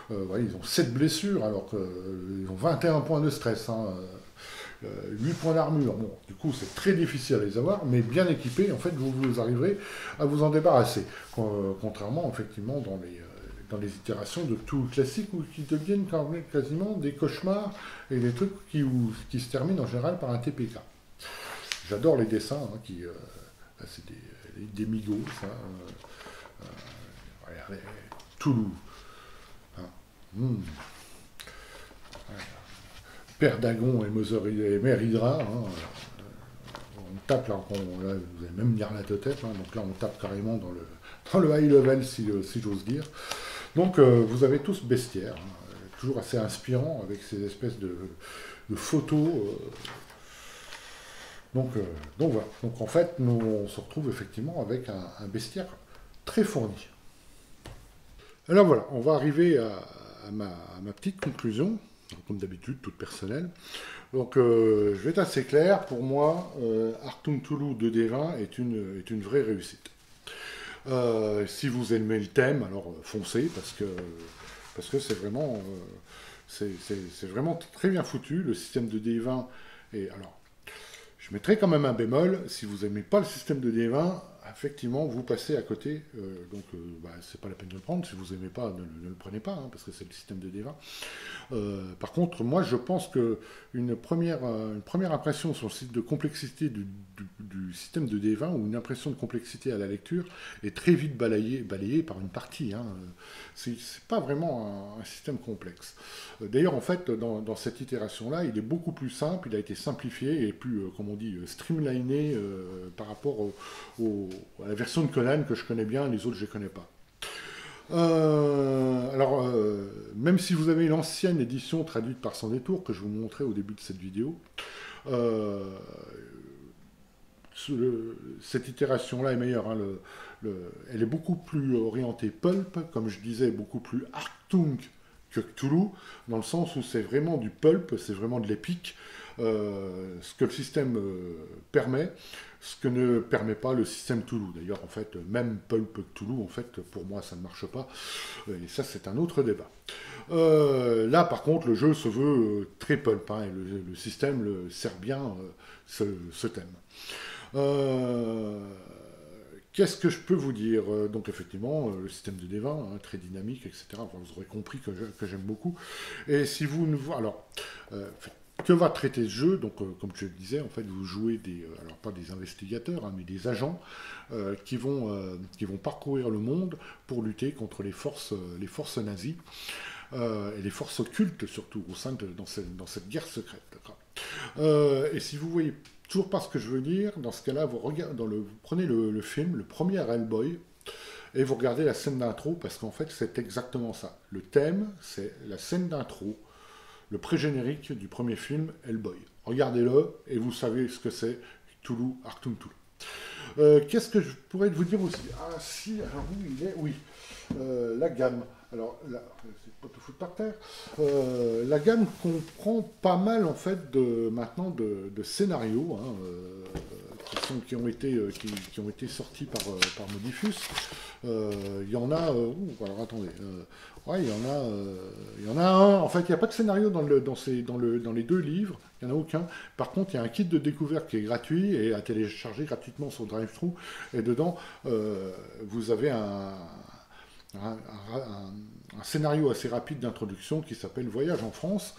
voilà, ils ont 7 blessures, alors qu'ils ont 21 points de stress, hein, 8 points d'armure, bon, du coup c'est très difficile à les avoir, mais bien équipés, en fait vous arriverez à vous en débarrasser, contrairement effectivement dans les itérations de tout classique ou qui deviennent quasiment des cauchemars et des trucs qui se terminent en général par un TPK. J'adore les dessins, hein, c'est des migos, ça, regardez, Toulouse. Hein. Père Dagon et Mère Hydra, hein, on tape, là, vous avez même Nyarlathotep, hein, donc là on tape carrément dans le high level si j'ose dire. Donc vous avez tous bestiaires, hein, toujours assez inspirant avec ces espèces de photos. Donc voilà. Donc en fait, on se retrouve effectivement avec un bestiaire très fourni. Alors voilà, on va arriver à ma petite conclusion, comme d'habitude, toute personnelle. Donc je vais être assez clair, pour moi, Achtung Cthulhu 2D20 est une vraie réussite. Si vous aimez le thème, alors foncez, parce que c'est vraiment, c'est vraiment très bien foutu. Le système de D20 est... Alors, je mettrai quand même un bémol, si vous n'aimez pas le système de D20, effectivement, vous passez à côté, c'est pas la peine de le prendre, si vous n'aimez pas, ne le prenez pas, hein, parce que c'est le système de D20. Par contre, moi, je pense que une première impression sur le site de complexité du système de D20 où une impression de complexité à la lecture est très vite balayée par une partie. Hein. C'est pas vraiment un système complexe. D'ailleurs, en fait, dans cette itération-là, il est beaucoup plus simple, il a été simplifié et plus, comme on dit, streamliné par rapport à la version de Conan que je connais bien, les autres je ne les connais pas. Même si vous avez l'ancienne édition traduite par Sans Détour, que je vous montrais au début de cette vidéo, euh, cette itération-là est meilleure. Hein, elle est beaucoup plus orientée pulp, comme je disais, beaucoup plus Achtung que Cthulhu, dans le sens où c'est vraiment du pulp, c'est vraiment de l'épique, ce que le système permet, ce que ne permet pas le système Cthulhu. D'ailleurs, en fait, même pulp Cthulhu, en fait, pour moi, ça ne marche pas, et ça, c'est un autre débat. Là, par contre, le jeu se veut très pulp, hein, et le système sert bien ce thème. Qu'est-ce que je peux vous dire? Donc effectivement, le système de D20, hein, très dynamique, etc. Enfin, vous aurez compris que j'aime beaucoup. Et si vous ne voyez... Alors, que va traiter ce jeu? Donc, comme je le disais, en fait, vous jouez alors pas des investigateurs, hein, mais des agents qui vont parcourir le monde pour lutter contre les forces nazies et les forces occultes, surtout, dans cette guerre secrète. Et si vous voyez toujours pas ce que je veux dire, dans ce cas-là, vous prenez le film, le premier Hellboy, et vous regardez la scène d'intro, parce qu'en fait, c'est exactement ça. Le thème, c'est la scène d'intro, le pré-générique du premier film, Hellboy. Regardez-le, et vous savez ce que c'est, Cthulhu, Achtung Cthulhu. Qu'est-ce que je pourrais vous dire aussi? Ah si, alors oui, oui. La gamme. Alors, c'est pas tout foutre par terre. La gamme comprend pas mal, en fait, maintenant de scénarios, hein, qui ont été sortis par Modifus. Il y en a... alors, attendez. Ouais, il y en a un. En fait, il n'y a pas de scénario dans les deux livres. Il n'y en a aucun. Par contre, il y a un kit de découverte qui est gratuit et à télécharger gratuitement sur DriveThru. Et dedans, vous avez un scénario assez rapide d'introduction qui s'appelle Voyage en France,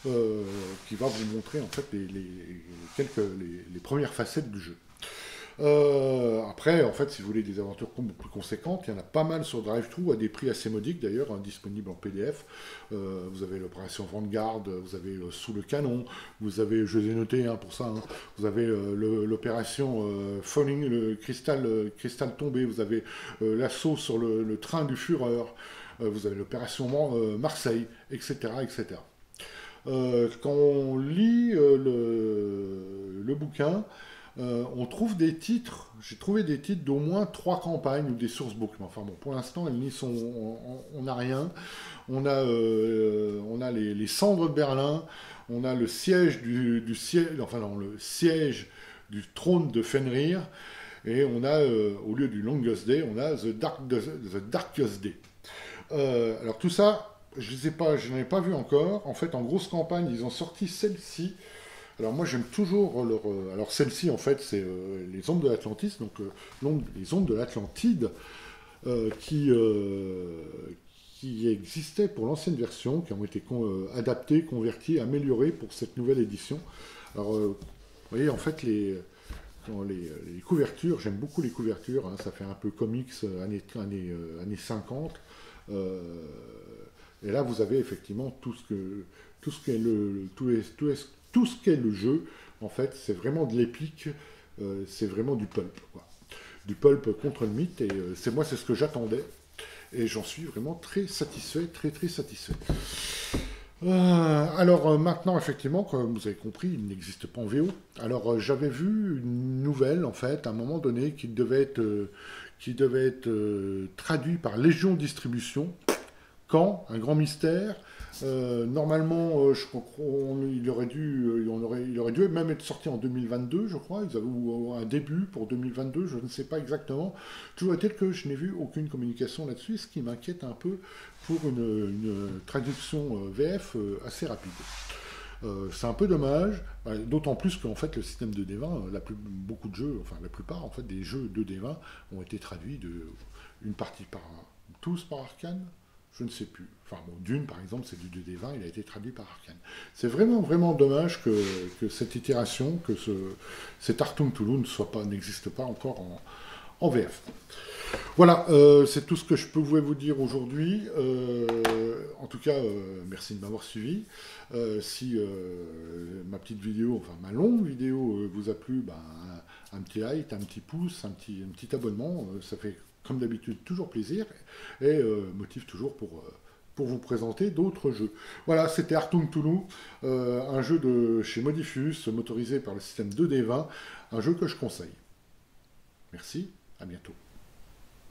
qui va vous montrer en fait les premières facettes du jeu. Après, en fait, si vous voulez des aventures beaucoup plus conséquentes, il y en a pas mal sur DriveThru à des prix assez modiques d'ailleurs, hein, disponibles en PDF. Vous avez l'opération Vanguard, vous avez Sous le canon, vous avez, je les ai notés hein, pour ça, hein, vous avez l'opération Falling, le cristal tombé, vous avez l'assaut sur le train du Führer, vous avez l'opération Marseille, etc. etc. Quand on lit le bouquin, on trouve des titres, j'ai trouvé des titres d'au moins 3 campagnes ou des sourcebooks, mais enfin bon, pour l'instant, on n'a rien. On a les cendres de Berlin, on a le siège du siège du trône de Fenrir, et on a, au lieu du Longest Day, on a The Darkest Day. Alors tout ça, je n'en ai pas vu encore. En fait, en grosse campagne, ils ont sorti celle-ci. Alors moi j'aime toujours alors celle-ci en fait c'est les ombres de l'Atlantis, donc les ombres de l'Atlantide qui existaient pour l'ancienne version, qui ont été adaptées, converties, améliorées pour cette nouvelle édition. Alors vous voyez en fait les couvertures, j'aime beaucoup les couvertures, hein, ça fait un peu comics années 50. Et là vous avez effectivement tout ce qu'est le jeu, en fait, c'est vraiment de l'épique, c'est vraiment du pulp, quoi. Du pulp contre le mythe, et c'est ce que j'attendais, et j'en suis vraiment très satisfait, très très satisfait. Alors maintenant, effectivement, comme vous avez compris, il n'existe pas en VO. Alors j'avais vu une nouvelle, en fait, à un moment donné, qui devait être traduit par Légion Distribution. Quand? Un grand mystère. Normalement, je crois qu'il aurait dû même être sorti en 2022, je crois. Ils avaient un début pour 2022, je ne sais pas exactement. Toujours est-il que je n'ai vu aucune communication là-dessus, ce qui m'inquiète un peu pour une traduction VF assez rapide. C'est un peu dommage, d'autant plus qu'en fait le système de D20, beaucoup de jeux, enfin la plupart en fait des jeux de D20 ont été traduits une partie tous par Arcane. je ne sais plus. Enfin bon, Dune, par exemple, c'est du 2D20, il a été traduit par Arkane. C'est vraiment, vraiment dommage que cette itération, que cet Achtung Toulouse n'existe pas encore en VF. Voilà, c'est tout ce que je pouvais vous dire aujourd'hui. En tout cas, merci de m'avoir suivi. Si ma petite vidéo, enfin ma longue vidéo vous a plu, ben, un petit like, un petit pouce, un petit abonnement, ça fait comme d'habitude toujours plaisir et motive toujours pour vous présenter d'autres jeux. Voilà, c'était Achtung Toulouse, un jeu de chez Modifus, motorisé par le système 2D20, un jeu que je conseille. Merci, à bientôt.